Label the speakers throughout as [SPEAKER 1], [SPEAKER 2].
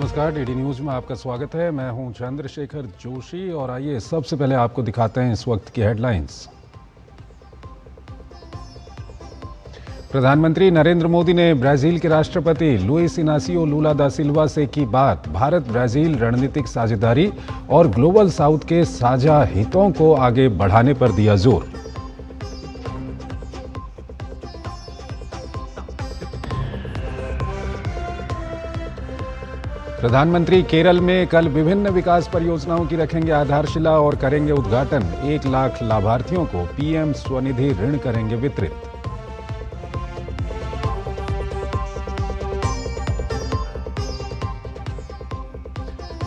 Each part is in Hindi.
[SPEAKER 1] नमस्कार, डीडी न्यूज़ में आपका स्वागत है। मैं हूं चंद्रशेखर जोशी और आइए सबसे पहले आपको दिखाते हैं इस वक्त की हेडलाइंस। प्रधानमंत्री नरेंद्र मोदी ने ब्राजील के राष्ट्रपति लुइस इनासियो लूला दा सिल्वा से की बात। भारत ब्राजील रणनीतिक साझेदारी और ग्लोबल साउथ के साझा हितों को आगे बढ़ाने पर दिया जोर। प्रधानमंत्री केरल में कल विभिन्न विकास परियोजनाओं की रखेंगे आधारशिला और करेंगे उद्घाटन। 1 लाख लाभार्थियों को पीएम स्वनिधि ऋण करेंगे वितरित।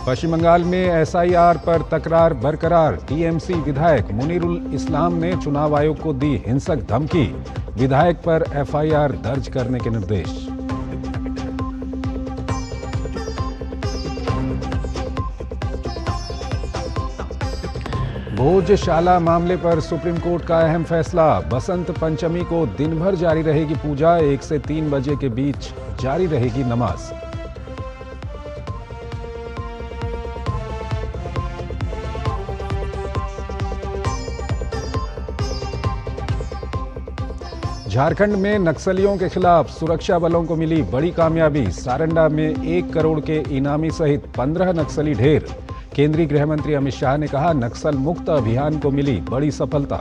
[SPEAKER 1] पश्चिम बंगाल में एसआईआर पर तकरार बरकरार। टीएमसी विधायक मुनीरुल इस्लाम ने चुनाव आयोग को दी हिंसक धमकी। विधायक पर एफआईआर दर्ज करने के निर्देश। भोजशाला मामले पर सुप्रीम कोर्ट का अहम फैसला। बसंत पंचमी को दिन भर जारी रहेगी पूजा। 1 से 3 बजे के बीच जारी रहेगी नमाज। झारखंड में नक्सलियों के खिलाफ सुरक्षा बलों को मिली बड़ी कामयाबी। सारंडा में 1 करोड़ के इनामी सहित 15 नक्सली ढेर। केंद्रीय गृह मंत्री अमित शाह ने कहा, नक्सल मुक्त अभियान को मिली बड़ी सफलता।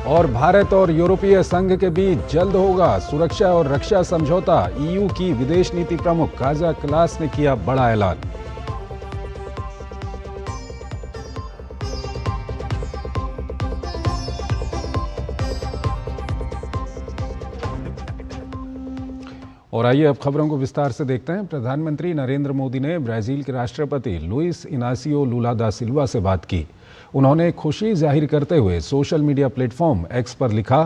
[SPEAKER 1] और भारत और यूरोपीय संघ के बीच जल्द होगा सुरक्षा और रक्षा समझौता। ईयू की विदेश नीति प्रमुख काजा क्लास ने किया बड़ा ऐलान। और आइए अब खबरों को विस्तार से देखते हैं। प्रधानमंत्री नरेंद्र मोदी ने ब्राजील के राष्ट्रपति लुइस इनासियो लूला दा सिल्वा से बात की। उन्होंने खुशी जाहिर करते हुए सोशल मीडिया प्लेटफॉर्म एक्स पर लिखा,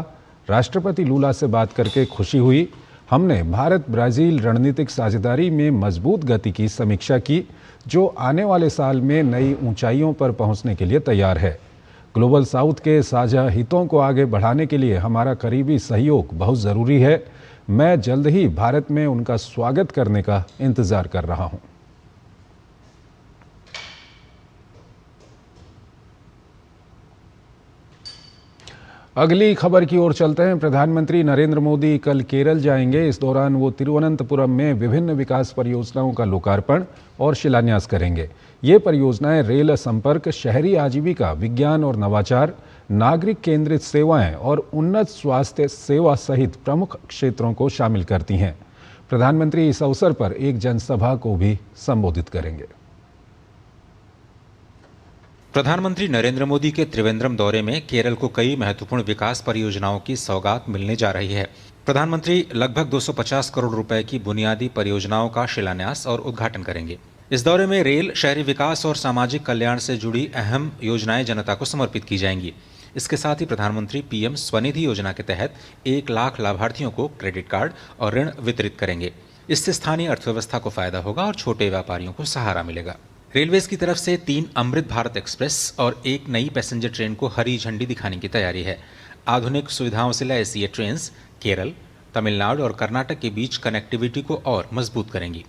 [SPEAKER 1] राष्ट्रपति लूला से बात करके खुशी हुई। हमने भारत ब्राजील रणनीतिक साझेदारी में मजबूत गति की समीक्षा की, जो आने वाले साल में नई ऊंचाइयों पर पहुंचने के लिए तैयार है। ग्लोबल साउथ के साझा हितों को आगे बढ़ाने के लिए हमारा करीबी सहयोग बहुत ज़रूरी है। मैं जल्द ही भारत में उनका स्वागत करने का इंतजार कर रहा हूं। अगली खबर की ओर चलते हैं। प्रधानमंत्री नरेंद्र मोदी कल केरल जाएंगे। इस दौरान वो तिरुवनंतपुरम में विभिन्न विकास परियोजनाओं का लोकार्पण और शिलान्यास करेंगे। ये परियोजनाएं रेल संपर्क, शहरी आजीविका, विज्ञान और नवाचार, नागरिक केंद्रित सेवाएं और उन्नत स्वास्थ्य सेवा सहित प्रमुख क्षेत्रों को शामिल करती हैं। प्रधानमंत्री इस अवसर पर एक जनसभा को भी संबोधित करेंगे।
[SPEAKER 2] प्रधानमंत्री नरेंद्र मोदी के त्रिवेंद्रम दौरे में केरल को कई महत्वपूर्ण विकास परियोजनाओं की सौगात मिलने जा रही है। प्रधानमंत्री लगभग 250 करोड़ रुपए की बुनियादी परियोजनाओं का शिलान्यास और उद्घाटन करेंगे। इस दौरे में रेल, शहरी विकास और सामाजिक कल्याण से जुड़ी अहम योजनाएं जनता को समर्पित की जाएंगी। इसके साथ ही प्रधानमंत्री पीएम स्वनिधि योजना के तहत 1 लाख लाभार्थियों को क्रेडिट कार्ड और ऋण वितरित करेंगे। इससे स्थानीय अर्थव्यवस्था को फायदा होगा और छोटे व्यापारियों को सहारा मिलेगा। रेलवेज की तरफ से 3 अमृत भारत एक्सप्रेस और 1 नई पैसेंजर ट्रेन को हरी झंडी दिखाने की तैयारी है। आधुनिक सुविधाओं से लैस ये ट्रेन्स केरल, तमिलनाडु और कर्नाटक के बीच कनेक्टिविटी को और मजबूत करेंगी।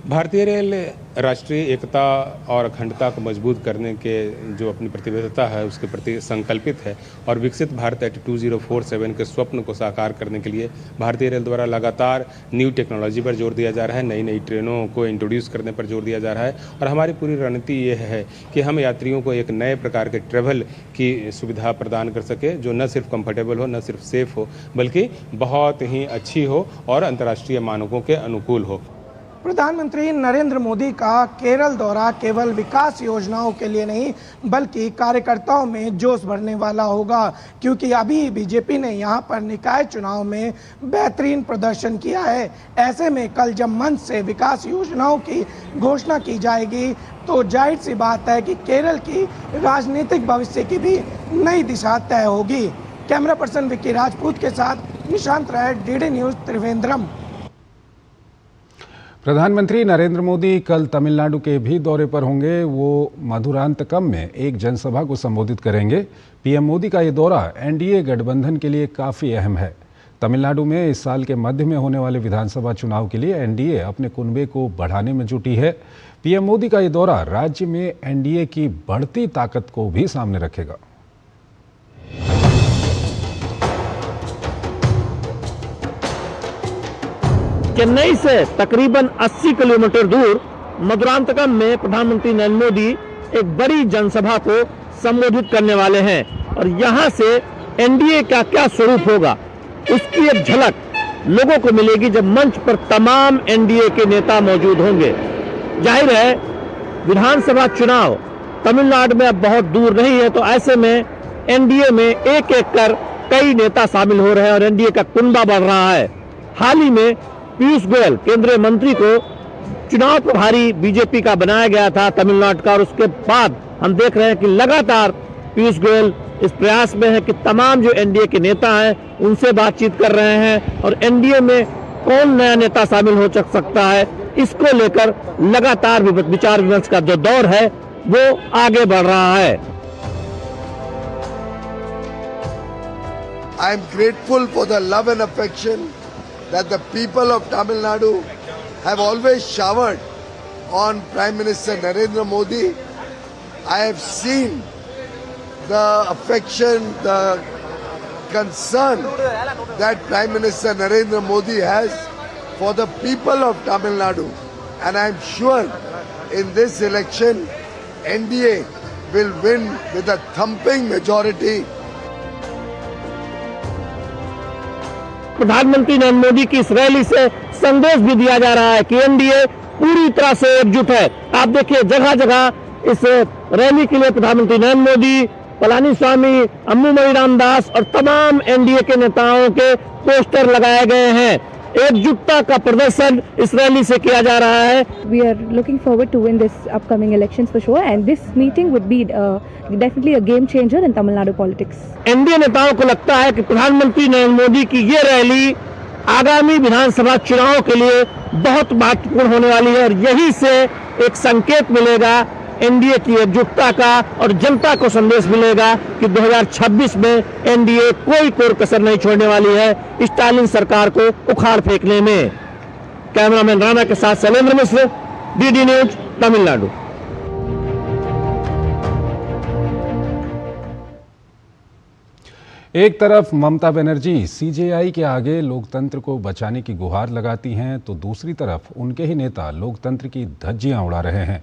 [SPEAKER 3] भारतीय रेल राष्ट्रीय एकता और अखंडता को मजबूत करने के जो अपनी प्रतिबद्धता है उसके प्रति संकल्पित है और विकसित भारत एट 2047 के स्वप्न को साकार करने के लिए भारतीय रेल द्वारा लगातार न्यू टेक्नोलॉजी पर जोर दिया जा रहा है, नई नई ट्रेनों को इंट्रोड्यूस करने पर जोर दिया जा रहा है। और हमारी पूरी रणनीति ये है कि हम यात्रियों को एक नए प्रकार के ट्रैवल की सुविधा प्रदान कर सके, जो न सिर्फ कंफर्टेबल हो, न सिर्फ सेफ हो, बल्कि बहुत ही अच्छी हो और अंतर्राष्ट्रीय मानकों के अनुकूल हो।
[SPEAKER 4] प्रधानमंत्री नरेंद्र मोदी का केरल दौरा केवल विकास योजनाओं के लिए नहीं बल्कि कार्यकर्ताओं में जोश भरने वाला होगा, क्योंकि अभी बीजेपी ने यहां पर निकाय चुनाव में बेहतरीन प्रदर्शन किया है। ऐसे में कल जब मंच से विकास योजनाओं की घोषणा की जाएगी तो जाहिर सी बात है कि केरल की राजनीतिक भविष्य की भी नई दिशा तय होगी। कैमरा पर्सन विक्की राजपूत के साथ निशांत राय, डीडी न्यूज, त्रिवेंद्रम।
[SPEAKER 1] प्रधानमंत्री नरेंद्र मोदी कल तमिलनाडु के भी दौरे पर होंगे। वो मधुरांतकम में एक जनसभा को संबोधित करेंगे। पीएम मोदी का ये दौरा एनडीए गठबंधन के लिए काफ़ी अहम है। तमिलनाडु में इस साल के मध्य में होने वाले विधानसभा चुनाव के लिए एनडीए अपने कुनबे को बढ़ाने में जुटी है। पीएम मोदी का ये दौरा राज्य में एनडीए की बढ़ती ताकत को भी सामने रखेगा।
[SPEAKER 5] चेन्नई से तकरीबन 80 किलोमीटर दूर मधुरांतकम में प्रधानमंत्री नरेंद्र मोदी एक बड़ी जनसभा को संबोधित करने वाले हैं और यहां से एनडीए का क्या स्वरूप होगा उसकी एक झलक लोगों को मिलेगी जब मंच पर तमाम एनडीए के नेता मौजूद होंगे। जाहिर है विधानसभा चुनाव तमिलनाडु में अब बहुत दूर नहीं है, तो ऐसे में एनडीए में एक एक कर कई नेता शामिल हो रहे हैं और एनडीए का कुनबा बढ़ रहा है। हाल ही में पीयूष गोयल केंद्रीय मंत्री को चुनाव प्रभारी बीजेपी का बनाया गया था तमिलनाडु का, और उसके बाद हम देख रहे हैं कि लगातार पीयूष गोयल इस प्रयास में है कि तमाम जो एनडीए के नेता हैं उनसे बातचीत कर रहे हैं और एनडीए में कौन नया नेता शामिल हो सकता है इसको लेकर लगातार विचार विमर्श का जो दौर है वो आगे बढ़ रहा है।
[SPEAKER 6] I am grateful for the love and affection that the people of Tamil Nadu have always showered on Prime Minister Narendra Modi. I have seen the affection, the concern that Prime Minister Narendra Modi has for the people of Tamil Nadu, and I am sure in this election NDA will win with a thumping majority.
[SPEAKER 5] प्रधानमंत्री नरेंद्र मोदी की इस रैली से संदेश भी दिया जा रहा है कि एनडीए पूरी तरह से एकजुट है। आप देखिए जगह जगह इस रैली के लिए प्रधानमंत्री नरेंद्र मोदी, पलानीस्वामी, अम्बुमणि रामदास और तमाम एनडीए के नेताओं के पोस्टर लगाए गए हैं। एकजुटता का प्रदर्शन इस रैली से किया जा रहा है।
[SPEAKER 7] We are looking forward to win this upcoming elections for sure, and this meeting would be definitely a game changer in Tamil Nadu politics.
[SPEAKER 5] NDA नेताओं को लगता है कि प्रधानमंत्री नरेंद्र मोदी की ये रैली आगामी विधानसभा चुनाव के लिए बहुत महत्वपूर्ण होने वाली है और यही से एक संकेत मिलेगा एनडीए की एकजुटता का और जनता को संदेश मिलेगा कि 2026 में एनडीए कोई कोर कसर नहीं छोड़ने वाली है स्टालिन सरकार को उखाड़ फेंकने में। कैमरामैन राणा के साथ शैलेंद्र मिश्र, डीडी न्यूज, तमिलनाडु।
[SPEAKER 1] एक तरफ ममता बनर्जी सीजेआई के आगे लोकतंत्र को बचाने की गुहार लगाती हैं, तो दूसरी तरफ उनके ही नेता लोकतंत्र की धज्जियां उड़ा रहे हैं।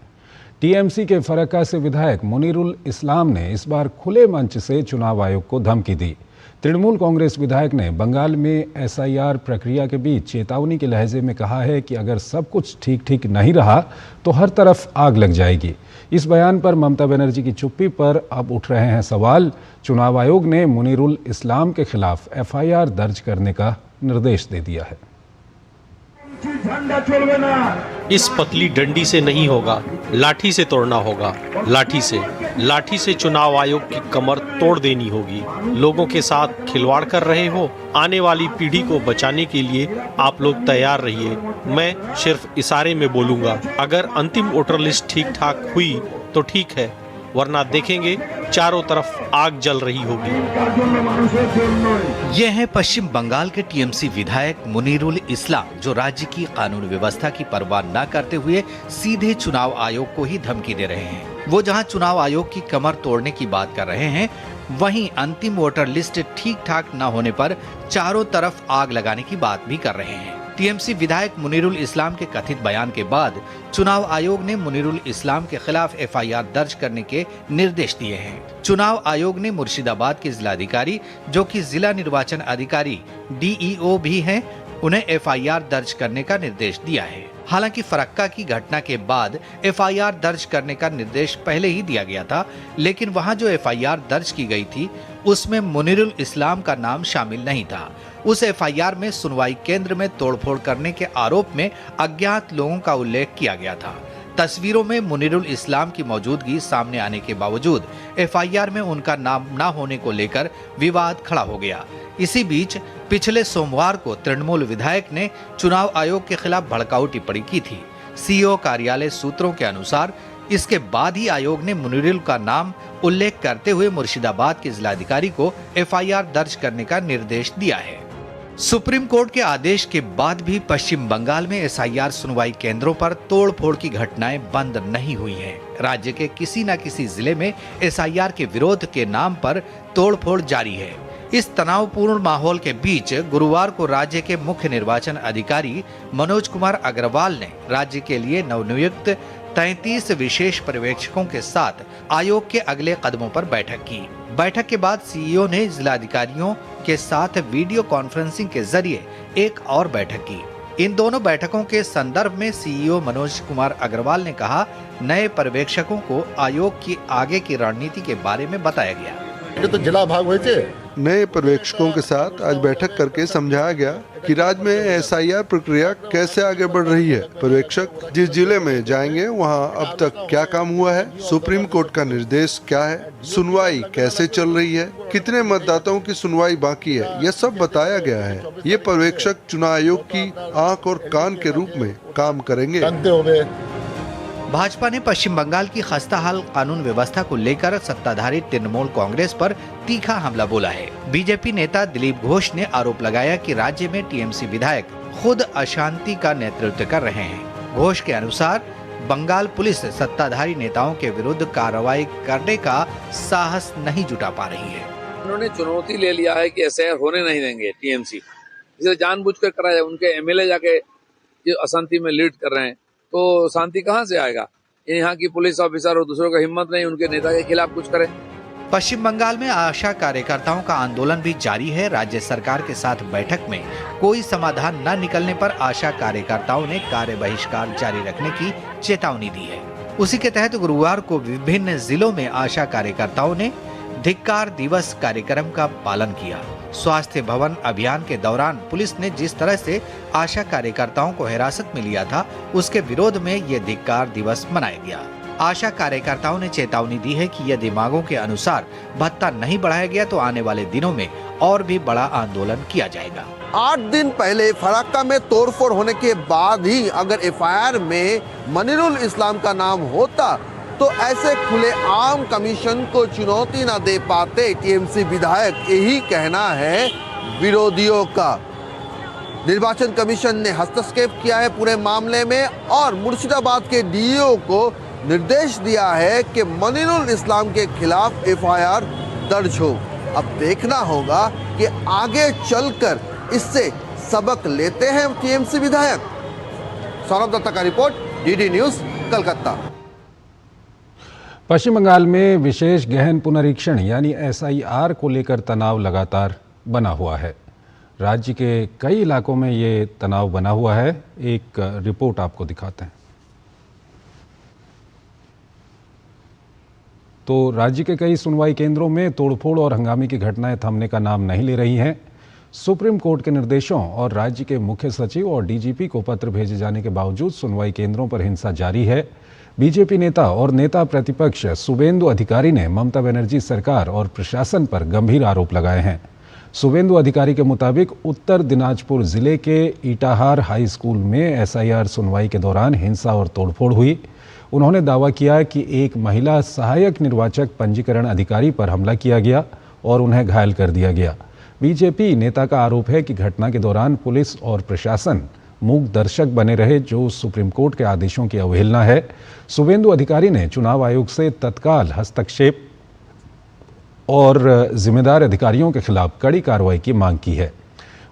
[SPEAKER 1] टीएमसी के फरक्का से विधायक मुनीरुल इस्लाम ने इस बार खुले मंच से चुनाव आयोग को धमकी दी। तृणमूल कांग्रेस विधायक ने बंगाल में एसआईआर प्रक्रिया के बीच चेतावनी के लहजे में कहा है कि अगर सब कुछ ठीक नहीं रहा तो हर तरफ आग लग जाएगी। इस बयान पर ममता बनर्जी की चुप्पी पर अब उठ रहे हैं सवाल। चुनाव आयोग ने मुनीरुल इस्लाम के खिलाफ एफआईआर दर्ज करने का निर्देश दे दिया है।
[SPEAKER 8] इस पतली डंडी से नहीं होगा, लाठी से तोड़ना होगा। लाठी से चुनाव आयोग की कमर तोड़ देनी होगी। लोगों के साथ खिलवाड़ कर रहे हो, आने वाली पीढ़ी को बचाने के लिए आप लोग तैयार रहिए। मैं सिर्फ इशारे में बोलूंगा। अगर अंतिम वोटर लिस्ट ठीक ठाक हुई तो ठीक है, वरना देखेंगे चारों तरफ आग जल रही होगी।
[SPEAKER 9] ये है पश्चिम बंगाल के टीएमसी विधायक मुनीरुल इस्लाम, जो राज्य की कानून व्यवस्था की परवाह न करते हुए सीधे चुनाव आयोग को ही धमकी दे रहे हैं। वो जहां चुनाव आयोग की कमर तोड़ने की बात कर रहे हैं, वहीं अंतिम वोटर लिस्ट ठीक ठाक न होने पर चारों तरफ आग लगाने की बात भी कर रहे हैं। टीएमसी विधायक मुनीरुल इस्लाम के कथित बयान के बाद चुनाव आयोग ने मुनीरुल इस्लाम के खिलाफ एफआईआर दर्ज करने के निर्देश दिए हैं। चुनाव आयोग ने मुर्शिदाबाद के जिलाधिकारी, जो कि जिला निर्वाचन अधिकारी डीईओ भी हैं, उन्हें एफआईआर दर्ज करने का निर्देश दिया है। हालांकि फरक्का की घटना के बाद एफआईआर दर्ज करने का निर्देश पहले ही दिया गया था, लेकिन वहां जो एफआईआर दर्ज की गई थी उसमें मुनीरुल इस्लाम का नाम शामिल नहीं था। उस एफआईआर में सुनवाई केंद्र में तोड़फोड़ करने के आरोप में अज्ञात लोगों का उल्लेख किया गया था। तस्वीरों में मुनीरुल इस्लाम की मौजूदगी सामने आने के बावजूद एफआईआर में उनका नाम न होने को लेकर विवाद खड़ा हो गया। इसी बीच पिछले सोमवार को तृणमूल विधायक ने चुनाव आयोग के खिलाफ भड़काऊ टिप्पणी की थी। सीईओ कार्यालय सूत्रों के अनुसार इसके बाद ही आयोग ने मुनीरुल का नाम उल्लेख करते हुए मुर्शिदाबाद के जिलाधिकारी को एफआईआर दर्ज करने का निर्देश दिया है। सुप्रीम कोर्ट के आदेश के बाद भी पश्चिम बंगाल में एसआईआर सुनवाई केंद्रों पर तोड़फोड़ की घटनाएं बंद नहीं हुई हैं। राज्य के किसी न किसी जिले में एसआईआर के विरोध के नाम पर तोड़फोड़ जारी है। इस तनावपूर्ण माहौल के बीच गुरुवार को राज्य के मुख्य निर्वाचन अधिकारी मनोज कुमार अग्रवाल ने राज्य के लिए नवनियुक्त 33 विशेष पर्यवेक्षकों के साथ आयोग के अगले कदमों पर बैठक की। बैठक के बाद सीईओ ने जिलाधिकारियों के साथ वीडियो कॉन्फ्रेंसिंग के जरिए एक और बैठक की। इन दोनों बैठकों के संदर्भ में सीईओ मनोज कुमार अग्रवाल ने कहा, नए पर्यवेक्षकों को आयोग की आगे की रणनीति के बारे में बताया गया।
[SPEAKER 10] तो जिला भाग हुए थे, नए पर्यवेक्षकों के साथ आज बैठक करके समझाया गया कि राज्य में एसआईआर प्रक्रिया कैसे आगे बढ़ रही है। पर्यवेक्षक जिस जिले में जाएंगे वहां अब तक क्या काम हुआ है, सुप्रीम कोर्ट का निर्देश क्या है, सुनवाई कैसे चल रही है, कितने मतदाताओं की सुनवाई बाकी है, यह सब बताया गया है। ये पर्यवेक्षक चुनाव आयोग की आंख और कान के रूप में काम करेंगे।
[SPEAKER 9] भाजपा ने पश्चिम बंगाल की खस्ताहाल कानून व्यवस्था को लेकर सत्ताधारी तृणमूल कांग्रेस पर तीखा हमला बोला है। बीजेपी नेता दिलीप घोष ने आरोप लगाया कि राज्य में टीएमसी विधायक खुद अशांति का नेतृत्व कर रहे हैं। घोष के अनुसार बंगाल पुलिस सत्ताधारी नेताओं के विरुद्ध कार्रवाई करने का साहस नहीं जुटा पा रही है।
[SPEAKER 11] उन्होंने चुनौती ले लिया है कि एसआईआर होने नहीं देंगे टीएमसी, इसे जानबूझकर कराया। उनके एमएलए जाके अशांति में लीड कर रहे हैं, तो शांति कहां से आएगा। यहाँ की पुलिस ऑफिसर और दूसरों का हिम्मत नहीं उनके नेता के खिलाफ कुछ करें।
[SPEAKER 9] पश्चिम बंगाल में आशा कार्यकर्ताओं का आंदोलन भी जारी है। राज्य सरकार के साथ बैठक में कोई समाधान न निकलने पर आशा कार्यकर्ताओं ने कार्य बहिष्कार जारी रखने की चेतावनी दी है। उसी के तहत गुरुवार को विभिन्न जिलों में आशा कार्यकर्ताओं ने धिक्कार दिवस कार्यक्रम का पालन किया। स्वास्थ्य भवन अभियान के दौरान पुलिस ने जिस तरह से आशा कार्यकर्ताओं को हिरासत में लिया था, उसके विरोध में ये धिक्कार दिवस मनाया गया। आशा कार्यकर्ताओं ने चेतावनी दी है कि यदि मांगों के अनुसार भत्ता नहीं बढ़ाया गया तो आने वाले दिनों में और भी बड़ा आंदोलन किया जाएगा।
[SPEAKER 12] 8 दिन पहले फराक्का में तोड़फोड़ होने के बाद ही अगर एफआईआर में मुनीरुल इस्लाम का नाम होता तो ऐसे खुले आम कमीशन को चुनौती न दे पाते टीएमसी विधायक, यही कहना है विरोधियों का। निर्वाचन कमीशन ने हस्तक्षेप किया है पूरे मामले में और मुर्शिदाबाद के डीईओ को निर्देश दिया है कि मुनीरुल इस्लाम के खिलाफ एफआईआर दर्ज हो। अब देखना होगा कि आगे चलकर इससे सबक लेते हैं टीएमसी विधायक। सौरभ दत्ता का रिपोर्ट, डीडी न्यूज, कलकत्ता।
[SPEAKER 1] पश्चिम बंगाल में विशेष गहन पुनरीक्षण यानी एसआईआर को लेकर तनाव लगातार बना हुआ है। राज्य के कई इलाकों में ये तनाव बना हुआ है। एक रिपोर्ट आपको दिखाते हैं। तो राज्य के कई सुनवाई केंद्रों में तोड़फोड़ और हंगामे की घटनाएं थमने का नाम नहीं ले रही हैं। सुप्रीम कोर्ट के निर्देशों और राज्य के मुख्य सचिव और डीजीपी को पत्र भेजे जाने के बावजूद सुनवाई केंद्रों पर हिंसा जारी है। बीजेपी नेता और नेता प्रतिपक्ष शुभेंदु अधिकारी ने ममता बनर्जी सरकार और प्रशासन पर गंभीर आरोप लगाए हैं। शुभेंदु अधिकारी के मुताबिक उत्तर दिनाजपुर जिले के इटाहार हाई स्कूल में एसआईआर सुनवाई के दौरान हिंसा और तोड़फोड़ हुई। उन्होंने दावा किया कि एक महिला सहायक निर्वाचक पंजीकरण अधिकारी पर हमला किया गया और उन्हें घायल कर दिया गया। बीजेपी नेता का आरोप है कि घटना के दौरान पुलिस और प्रशासन मूक दर्शक बने रहे, जो सुप्रीम कोर्ट के आदेशों की अवहेलना है। शुभेंदु अधिकारी ने चुनाव आयोग से तत्काल हस्तक्षेप और जिम्मेदार अधिकारियों के खिलाफ कड़ी कार्रवाई की मांग की है।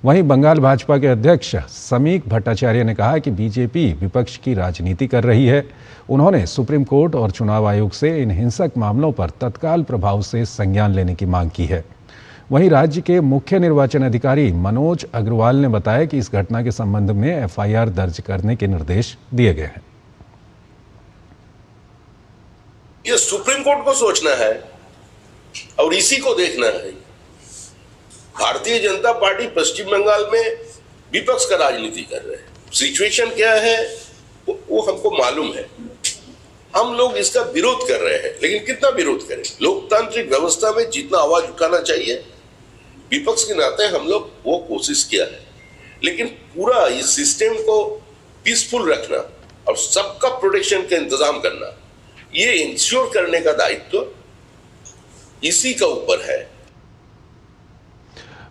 [SPEAKER 1] वहीं बंगाल भाजपा के अध्यक्ष समीक भट्टाचार्य ने कहा कि बीजेपी विपक्ष की राजनीति कर रही है। उन्होंने सुप्रीम कोर्ट और चुनाव आयोग से इन हिंसक मामलों पर तत्काल प्रभाव से संज्ञान लेने की मांग की है। वहीं राज्य के मुख्य निर्वाचन अधिकारी मनोज अग्रवाल ने बताया कि इस घटना के संबंध में एफआईआर दर्ज करने के निर्देश दिए गए हैं।
[SPEAKER 13] ये सुप्रीम कोर्ट को सोचना है और इसी को देखना है। भारतीय जनता पार्टी पश्चिम बंगाल में विपक्ष का राजनीति कर रहे हैं। सिचुएशन क्या है वो हमको मालूम है। हम लोग इसका विरोध कर रहे हैं, लेकिन कितना विरोध करें? लोकतांत्रिक व्यवस्था में जितना आवाज उठाना चाहिए विपक्ष के नाते हम लोग वो कोशिश किया है, लेकिन पूरा इस सिस्टम को पीसफुल रखना और सबका प्रोटेक्शन का इंतजाम करना, ये इंश्योर करने का दायित्व इसी का ऊपर है।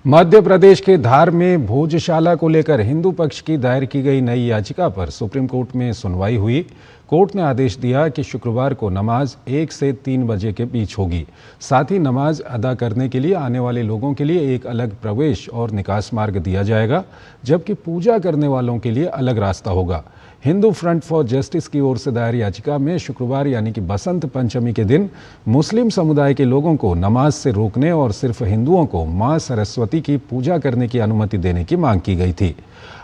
[SPEAKER 1] मध्य प्रदेश के धार में भोजशाला को लेकर हिंदू पक्ष की दायर की गई नई याचिका पर सुप्रीम कोर्ट में सुनवाई हुई। कोर्ट ने आदेश दिया कि शुक्रवार को नमाज 1 से 3 बजे के बीच होगी। साथ ही नमाज अदा करने के लिए आने वाले लोगों के लिए एक अलग प्रवेश और निकास मार्ग दिया जाएगा, जबकि पूजा करने वालों के लिए अलग रास्ता होगा। हिंदू फ्रंट फॉर जस्टिस की ओर से दायर याचिका में शुक्रवार यानी कि बसंत पंचमी के दिन मुस्लिम समुदाय के लोगों को नमाज से रोकने और सिर्फ हिंदुओं को मां सरस्वती की पूजा करने की अनुमति देने की मांग की गई थी।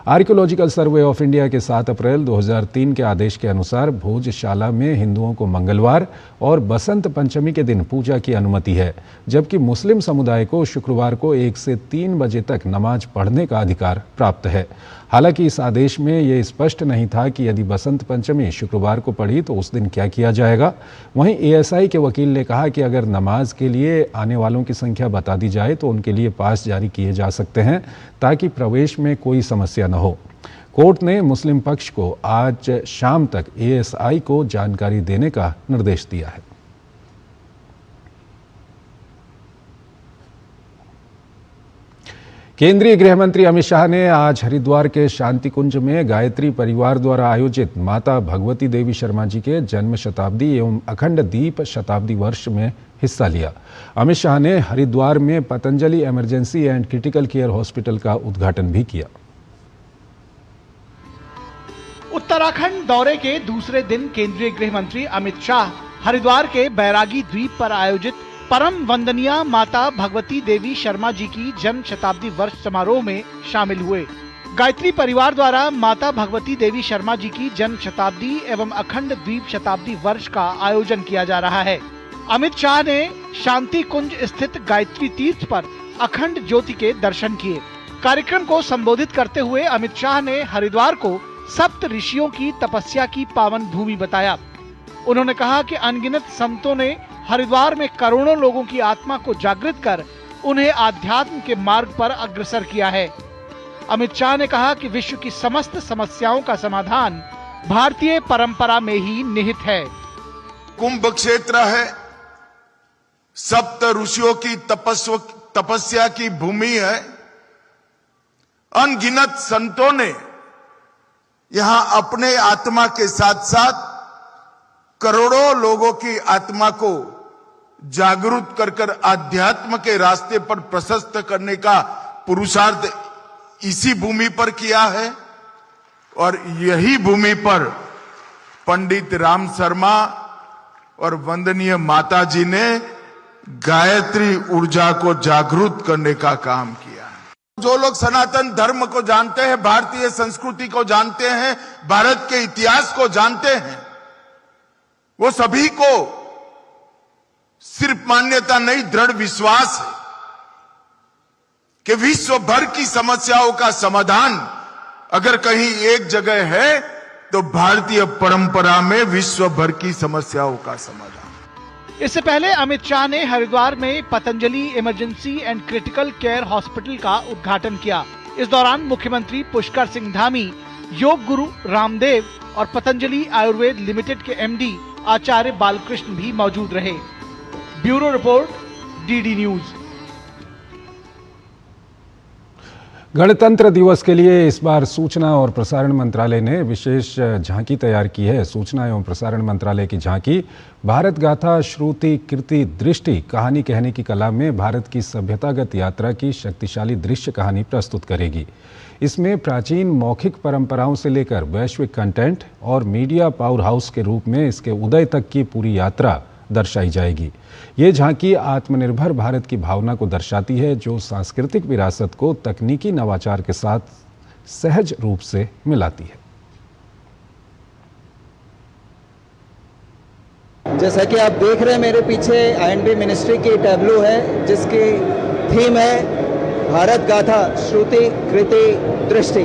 [SPEAKER 1] आर्कियोलॉजिकल सर्वे ऑफ इंडिया के 7 अप्रैल 2003 के आदेश के अनुसार भोजशाला में हिंदुओं को मंगलवार और बसंत पंचमी के दिन पूजा की अनुमति है, जबकि मुस्लिम समुदाय को शुक्रवार को 1 से 3 बजे तक नमाज पढ़ने का अधिकार प्राप्त है। हालांकि इस आदेश में ये स्पष्ट नहीं था कि यदि बसंत पंचमी शुक्रवार को पड़ी तो उस दिन क्या किया जाएगा। वहीं एएसआई के वकील ने कहा कि अगर नमाज के लिए आने वालों की संख्या बता दी जाए तो उनके लिए पास जारी किए जा सकते हैं ताकि प्रवेश में कोई समस्या न हो। कोर्ट ने मुस्लिम पक्ष को आज शाम तक एएसआई को जानकारी देने का निर्देश दिया है। केंद्रीय गृह मंत्री अमित शाह ने आज हरिद्वार के शांति कुंज में गायत्री परिवार द्वारा आयोजित माता भगवती देवी शर्मा जी के जन्म शताब्दी एवं अखंड दीप शताब्दी वर्ष में हिस्सा लिया। अमित शाह ने हरिद्वार में Patanjali emergency and critical care hospital का उद्घाटन भी किया।
[SPEAKER 14] उत्तराखंड दौरे के दूसरे दिन केंद्रीय गृह मंत्री अमित शाह हरिद्वार के बैरागी द्वीप पर आयोजित परम वंदनीय माता भगवती देवी शर्मा जी की जन्म शताब्दी वर्ष समारोह में शामिल हुए। गायत्री परिवार द्वारा माता भगवती देवी शर्मा जी की जन्म शताब्दी एवं अखंड द्वीप शताब्दी वर्ष का आयोजन किया जा रहा है। अमित शाह ने शांति कुंज स्थित गायत्री तीर्थ पर अखंड ज्योति के दर्शन किए। कार्यक्रम को संबोधित करते हुए अमित शाह ने हरिद्वार को सप्त ऋषियों की तपस्या की पावन भूमि बताया। उन्होंने कहा कि अनगिनत संतों ने हरिद्वार में करोड़ों लोगों की आत्मा को जागृत कर उन्हें आध्यात्म के मार्ग पर अग्रसर किया है। अमित शाह ने कहा कि विश्व की समस्त समस्याओं का समाधान भारतीय परंपरा में ही निहित है।
[SPEAKER 15] कुंभ क्षेत्र है, सप्त ऋषियों की तपस्या की भूमि है। अनगिनत संतों ने यहां अपने आत्मा के साथ साथ करोड़ों लोगों की आत्मा को जागरूक कर आध्यात्म के रास्ते पर प्रशस्त करने का पुरुषार्थ इसी भूमि पर किया है। और यही भूमि पर पंडित राम शर्मा और वंदनीय माता जी ने गायत्री ऊर्जा को जागरूक करने का काम किया है। जो लोग सनातन धर्म को जानते हैं, भारतीय संस्कृति को जानते हैं, भारत के इतिहास को जानते हैं, वो सभी को सिर्फ मान्यता नहीं, दृढ़ विश्वास है कि विश्व भर की समस्याओं का समाधान अगर कहीं एक जगह है तो भारतीय परंपरा में विश्व भर की समस्याओं का समाधान।
[SPEAKER 14] इससे पहले अमित शाह ने हरिद्वार में Patanjali emergency and critical care hospital का उद्घाटन किया। इस दौरान मुख्यमंत्री पुष्कर सिंह धामी, योग गुरु रामदेव और पतंजलि आयुर्वेद लिमिटेड के एमडी आचार्य बालकृष्ण भी मौजूद रहे। Bureau report, DD news.
[SPEAKER 1] गणतंत्र दिवस के लिए इस बार सूचना और प्रसारण मंत्रालय ने विशेष झांकी तैयार की है। सूचना एवं प्रसारण मंत्रालय की झांकी भारत गाथा श्रुति कीर्ति दृष्टि कहानी कहने की कला में भारत की सभ्यतागत यात्रा की शक्तिशाली दृश्य कहानी प्रस्तुत करेगी। इसमें प्राचीन मौखिक परंपराओं से लेकर वैश्विक कंटेंट और मीडिया पावर हाउस के रूप में इसके उदय तक की पूरी यात्रा दर्शाई जाएगी। ये झांकी आत्मनिर्भर भारत की भावना को दर्शाती है, जो सांस्कृतिक विरासत को तकनीकी नवाचार के साथ सहज रूप से मिलाती है।
[SPEAKER 16] जैसा कि आप देख रहे हैं मेरे पीछे I&B मिनिस्ट्री की टैब्लो है, जिसकी थीम है भारत गाथा श्रुति कृति दृष्टि।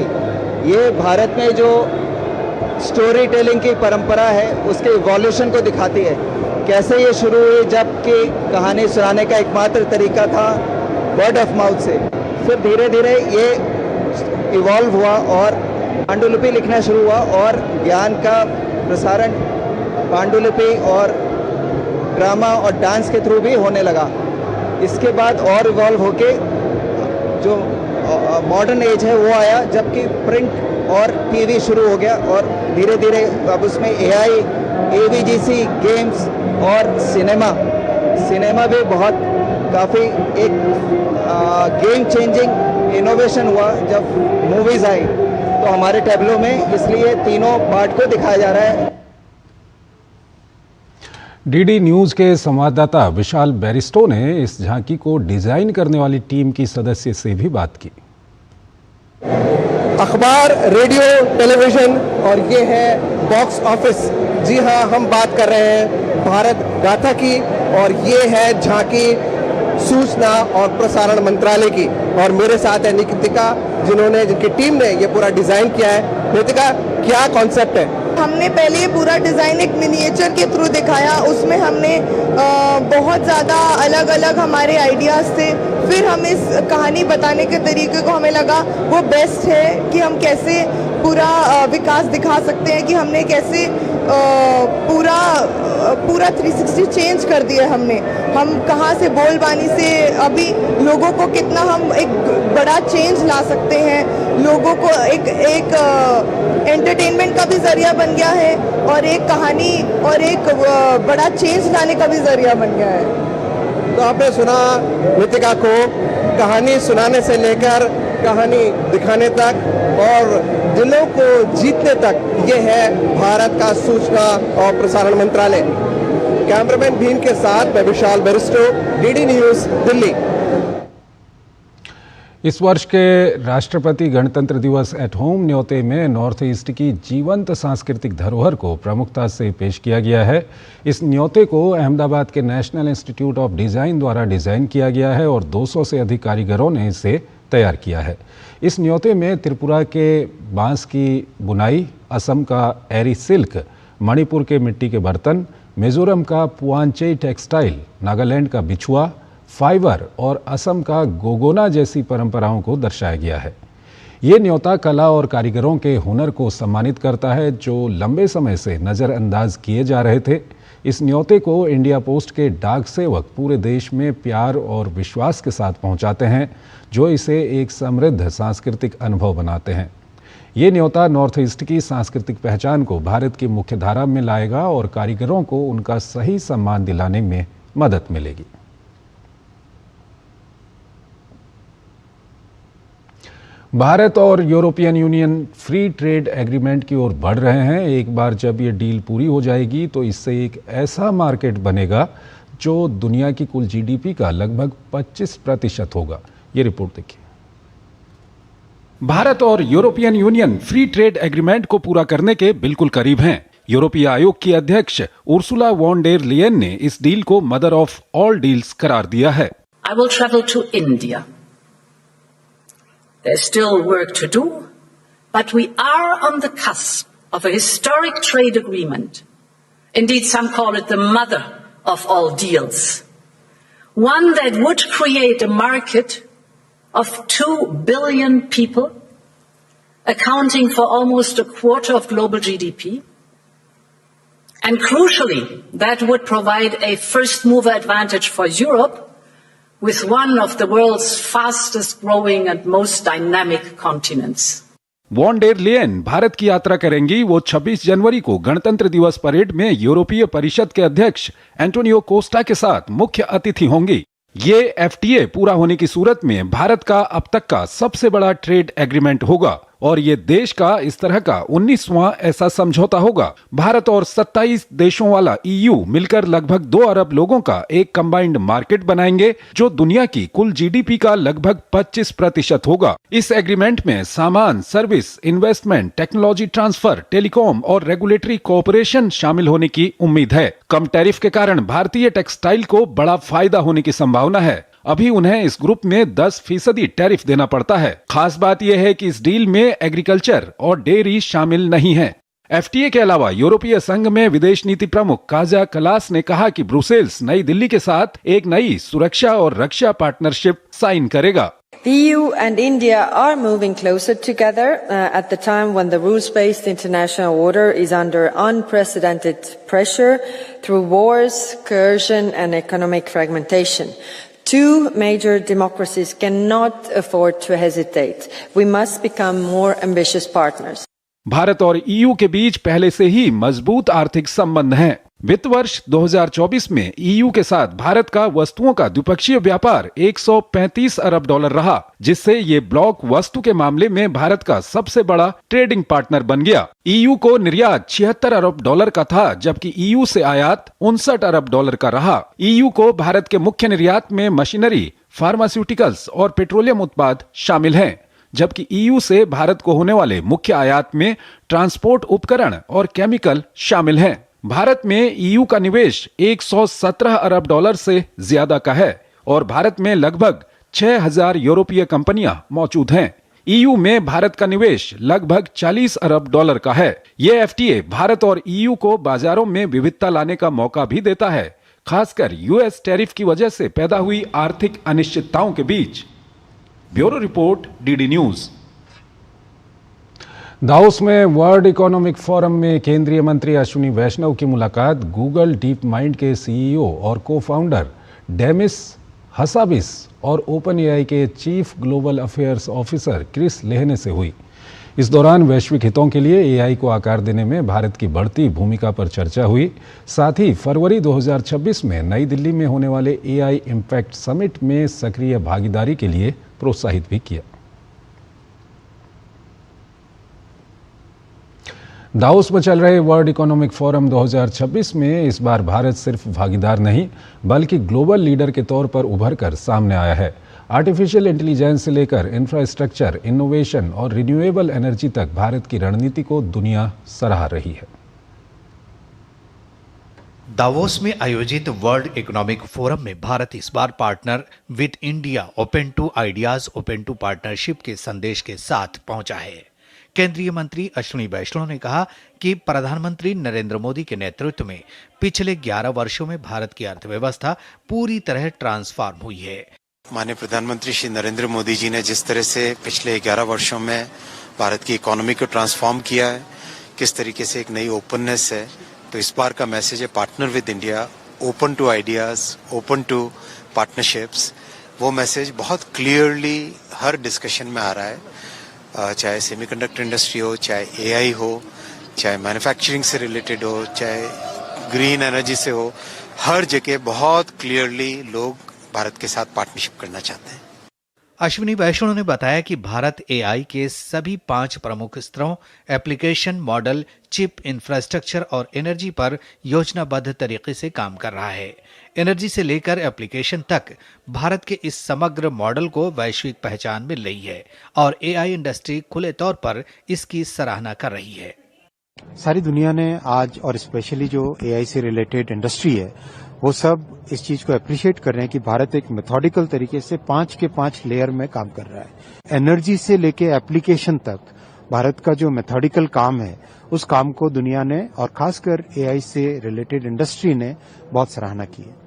[SPEAKER 16] ये भारत में जो स्टोरी टेलिंग की परंपरा है उसके इवोल्यूशन को दिखाती है। कैसे ये शुरू हुई, जबकि कहानी सुनाने का एकमात्र तरीका था वर्ड ऑफ माउथ से, फिर धीरे धीरे ये इवॉल्व हुआ और पांडुलिपि लिखना शुरू हुआ और ज्ञान का प्रसारण पांडुलिपि और ड्रामा और डांस के थ्रू भी होने लगा। इसके बाद और इवॉल्व होके जो मॉडर्न एज है वो आया, जबकि प्रिंट और टीवी शुरू हो गया और धीरे धीरे अब उसमें एआई, एवीजीसी, गेम्स और सिनेमा भी बहुत काफ़ी एक गेम चेंजिंग इनोवेशन हुआ जब मूवीज़ आई तो हमारे टैब्लो में, इसलिए तीनों पार्ट को दिखाया जा रहा है।
[SPEAKER 1] डीडी न्यूज़ के संवाददाता विशाल बैरिस्टो ने इस झांकी को डिज़ाइन करने वाली टीम की सदस्य से भी बात की।
[SPEAKER 17] अखबार, रेडियो, टेलीविज़न और ये है बॉक्स ऑफिस। जी हाँ, हम बात कर रहे हैं भारत गाथा की और ये है झांकी सूचना और प्रसारण मंत्रालय की। और मेरे साथ है निकिता, जिनकी टीम ने ये पूरा डिज़ाइन किया है। निकिता, क्या कॉन्सेप्ट है?
[SPEAKER 18] हमने पहले ये पूरा डिज़ाइन एक मिनिएचर के थ्रू दिखाया, उसमें हमने बहुत ज़्यादा अलग अलग हमारे आइडियाज़ थे। फिर हम इस कहानी बताने के तरीके को हमें लगा वो बेस्ट है कि हम कैसे पूरा विकास दिखा सकते हैं, कि हमने कैसे पूरा 360 चेंज कर दिया हमने। हम कहाँ से बोलबानी से अभी लोगों को कितना हम एक बड़ा चेंज ला सकते हैं, लोगों को एक एंटरटेनमेंट का भी जरिया बन गया है और एक कहानी और एक बड़ा चेंज लाने का भी जरिया बन गया है।
[SPEAKER 17] तो आपने सुना नितिका को कहानी सुनाने से लेकर कहानी दिखाने तक और दिलों को जीतने तक, ये है भारत का सूचना और प्रसारण मंत्रालय। कैमरामैन भीम के साथ मैं विशाल बैरिस्टो, डीडी न्यूज़, दिल्ली।
[SPEAKER 1] इस वर्ष के राष्ट्रपति गणतंत्र दिवस एट होम न्योते में नॉर्थ ईस्ट की जीवंत सांस्कृतिक धरोहर को प्रमुखता से पेश किया गया है। इस न्योते को अहमदाबाद के नेशनल इंस्टीट्यूट ऑफ डिज़ाइन द्वारा डिज़ाइन किया गया है और 200 से अधिक कारीगरों ने इसे तैयार किया है। इस न्योते में त्रिपुरा के बांस की बुनाई, असम का एरी सिल्क, मणिपुर के मिट्टी के बर्तन, मिजोरम का पुआंचई टेक्सटाइल, नागालैंड का बिछुआ, फाइबर और असम का गोगोना जैसी परंपराओं को दर्शाया गया है। ये न्योता कला और कारीगरों के हुनर को सम्मानित करता है जो लंबे समय से नज़रअंदाज किए जा रहे थे। इस न्योते को इंडिया पोस्ट के डाक सेवक पूरे देश में प्यार और विश्वास के साथ पहुंचाते हैं, जो इसे एक समृद्ध सांस्कृतिक अनुभव बनाते हैं। ये न्योता नॉर्थ ईस्ट की सांस्कृतिक पहचान को भारत की मुख्यधारा में लाएगा और कारीगरों को उनका सही सम्मान दिलाने में मदद मिलेगी। भारत और European union free trade agreement की ओर बढ़ रहे हैं। एक बार जब ये डील पूरी हो जाएगी तो इससे एक ऐसा मार्केट बनेगा जो दुनिया की कुल जीडीपी का लगभग 25% होगा। ये रिपोर्ट देखिए। भारत और European union free trade agreement को पूरा करने के बिल्कुल करीब हैं। यूरोपीय आयोग की अध्यक्ष उर्सुला वॉन डेर लियन ने इस डील को मदर ऑफ ऑल डील्स करार दिया है।
[SPEAKER 19] I will travel to India. There's still work to do, but we are on the cusp of a historic trade agreement. Indeed, some call it the mother of all deals. One that would create a market of 2 billion people, accounting for almost a quarter of global GDP. And crucially, that would provide a first mover advantage for Europe, with one of the world's fastest growing and most dynamic continents.
[SPEAKER 1] Von der Leyen Bharat की यात्रा करेंगी। वो 26 जनवरी को गणतंत्र दिवस परेड में यूरोपीय परिषद के अध्यक्ष एंटोनियो कोस्टा के साथ मुख्य अतिथि होंगी। ये एफटीए पूरा होने की सूरत में भारत का अब तक का सबसे बड़ा ट्रेड एग्रीमेंट होगा और ये देश का इस तरह का 19वां ऐसा समझौता होगा। भारत और 27 देशों वाला ईयू मिलकर लगभग 2 अरब लोगों का एक कंबाइंड मार्केट बनाएंगे, जो दुनिया की कुल जीडीपी का लगभग 25% होगा। इस एग्रीमेंट में सामान, service, investment, technology transfer, telecom और रेगुलेटरी कोऑपरेशन शामिल होने की उम्मीद है। कम टैरिफ के कारण भारतीय टेक्सटाइल को बड़ा फायदा होने की संभावना है। अभी उन्हें इस ग्रुप में 10% टैरिफ देना पड़ता है। खास बात यह है कि इस डील में एग्रीकल्चर और डेयरी शामिल नहीं है। एफटीए के अलावा यूरोपीय संघ में विदेश नीति प्रमुख काजा कलास ने कहा कि ब्रुसेल्स नई दिल्ली के साथ एक नई सुरक्षा और रक्षा पार्टनरशिप साइन करेगा।
[SPEAKER 20] The EU and India are moving closer together at the time when the rules-based international order is under unprecedented pressure through wars, coercion and economic fragmentation. Two major democracies cannot afford to hesitate. We must become more ambitious partners.
[SPEAKER 1] Bharat और ईयू के बीच पहले से ही मजबूत आर्थिक संबंध हैं। वित्त वर्ष 2024 में ईयू के साथ भारत का वस्तुओं का द्विपक्षीय व्यापार 135 अरब डॉलर रहा, जिससे ये ब्लॉक वस्तु के मामले में भारत का सबसे बड़ा ट्रेडिंग पार्टनर बन गया। ईयू को निर्यात 76 अरब डॉलर का था, जबकि ईयू से आयात 59 अरब डॉलर का रहा। ईयू को भारत के मुख्य निर्यात में मशीनरी, फार्मास्यूटिकल्स और पेट्रोलियम उत्पाद शामिल हैं, जबकि ईयू से भारत को होने वाले मुख्य आयात में ट्रांसपोर्ट उपकरण और केमिकल शामिल हैं। भारत में ईयू का निवेश 117 अरब डॉलर से ज्यादा का है और भारत में लगभग 6000 यूरोपीय कंपनियां मौजूद हैं। ईयू में भारत का निवेश लगभग 40 अरब डॉलर का है। ये एफटीए भारत और ईयू को बाजारों में विविधता लाने का मौका भी देता है, खासकर यूएस टैरिफ की वजह से पैदा हुई आर्थिक अनिश्चितताओं के बीच। Bureau report, DD news. Davos में वर्ल्ड इकोनॉमिक फोरम में केंद्रीय मंत्री अश्विनी वैष्णव की मुलाकात गूगल डीप माइंड के सीईओ और को फाउंडर डेमिस हसाबिस और ओपन एआई के chief global affairs officer Chris Lehane से हुई। इस दौरान वैश्विक हितों के लिए एआई को आकार देने में भारत की बढ़ती भूमिका पर चर्चा हुई। साथ ही फरवरी 2026 में नई दिल्ली में होने वाले एआई इम्पैक्ट समिट में सक्रिय भागीदारी के लिए प्रोत्साहित भी किया। दावोस में चल रहे वर्ल्ड इकोनॉमिक फोरम 2026 में इस बार भारत सिर्फ भागीदार नहीं बल्कि ग्लोबल लीडर के तौर पर उभर कर सामने आया है। आर्टिफिशियल इंटेलिजेंस से लेकर इंफ्रास्ट्रक्चर, इनोवेशन और रिन्यूएबल एनर्जी तक भारत की रणनीति को दुनिया सराह रही है।
[SPEAKER 9] दावोस में आयोजित वर्ल्ड इकोनॉमिक फोरम में भारत इस बार partner with India, open to ideas, open to partnership के संदेश के साथ पहुंचा है। केंद्रीय मंत्री अश्विनी वैष्णव ने कहा कि प्रधानमंत्री नरेंद्र मोदी के नेतृत्व में पिछले 11 वर्षों में भारत की अर्थव्यवस्था पूरी तरह ट्रांसफॉर्म हुई है।
[SPEAKER 21] माननीय प्रधानमंत्री श्री नरेंद्र मोदी जी ने जिस तरह से पिछले 11 वर्षों में भारत की इकोनॉमी को ट्रांसफॉर्म किया है, किस तरीके से एक नई ओपननेस है, तो इस बार का मैसेज है partner with India, open to ideas, open to partnerships. वो मैसेज बहुत क्लियरली हर डिस्कशन में आ रहा है, चाहे सेमीकंडक्टर इंडस्ट्री हो, चाहे एआई हो, चाहे मैन्युफैक्चरिंग से रिलेटेड हो, चाहे ग्रीन एनर्जी से हो, हर जगह बहुत क्लियरली लोग भारत के साथ पार्टनरशिप करना चाहते हैं।
[SPEAKER 9] अश्विनी वैष्णव ने बताया कि भारत एआई के सभी 5 प्रमुख स्तरों एप्लीकेशन, मॉडल, चिप, इंफ्रास्ट्रक्चर और एनर्जी पर योजनाबद्ध तरीके से काम कर रहा है। एनर्जी से लेकर एप्लीकेशन तक भारत के इस समग्र मॉडल को वैश्विक पहचान मिल रही है और एआई इंडस्ट्री खुले तौर पर इसकी सराहना कर रही है।
[SPEAKER 22] सारी दुनिया ने आज, और स्पेशली जो एआई से रिलेटेड इंडस्ट्री है, वो सब इस चीज को अप्रिशिएट कर रहे हैं कि भारत एक मेथोडिकल तरीके से 5 के 5 लेयर में काम कर रहा है। एनर्जी से लेके एप्लीकेशन तक भारत का जो मेथोडिकल काम है, उस काम को दुनिया ने और खासकर एआई से रिलेटेड इंडस्ट्री ने बहुत सराहना की है।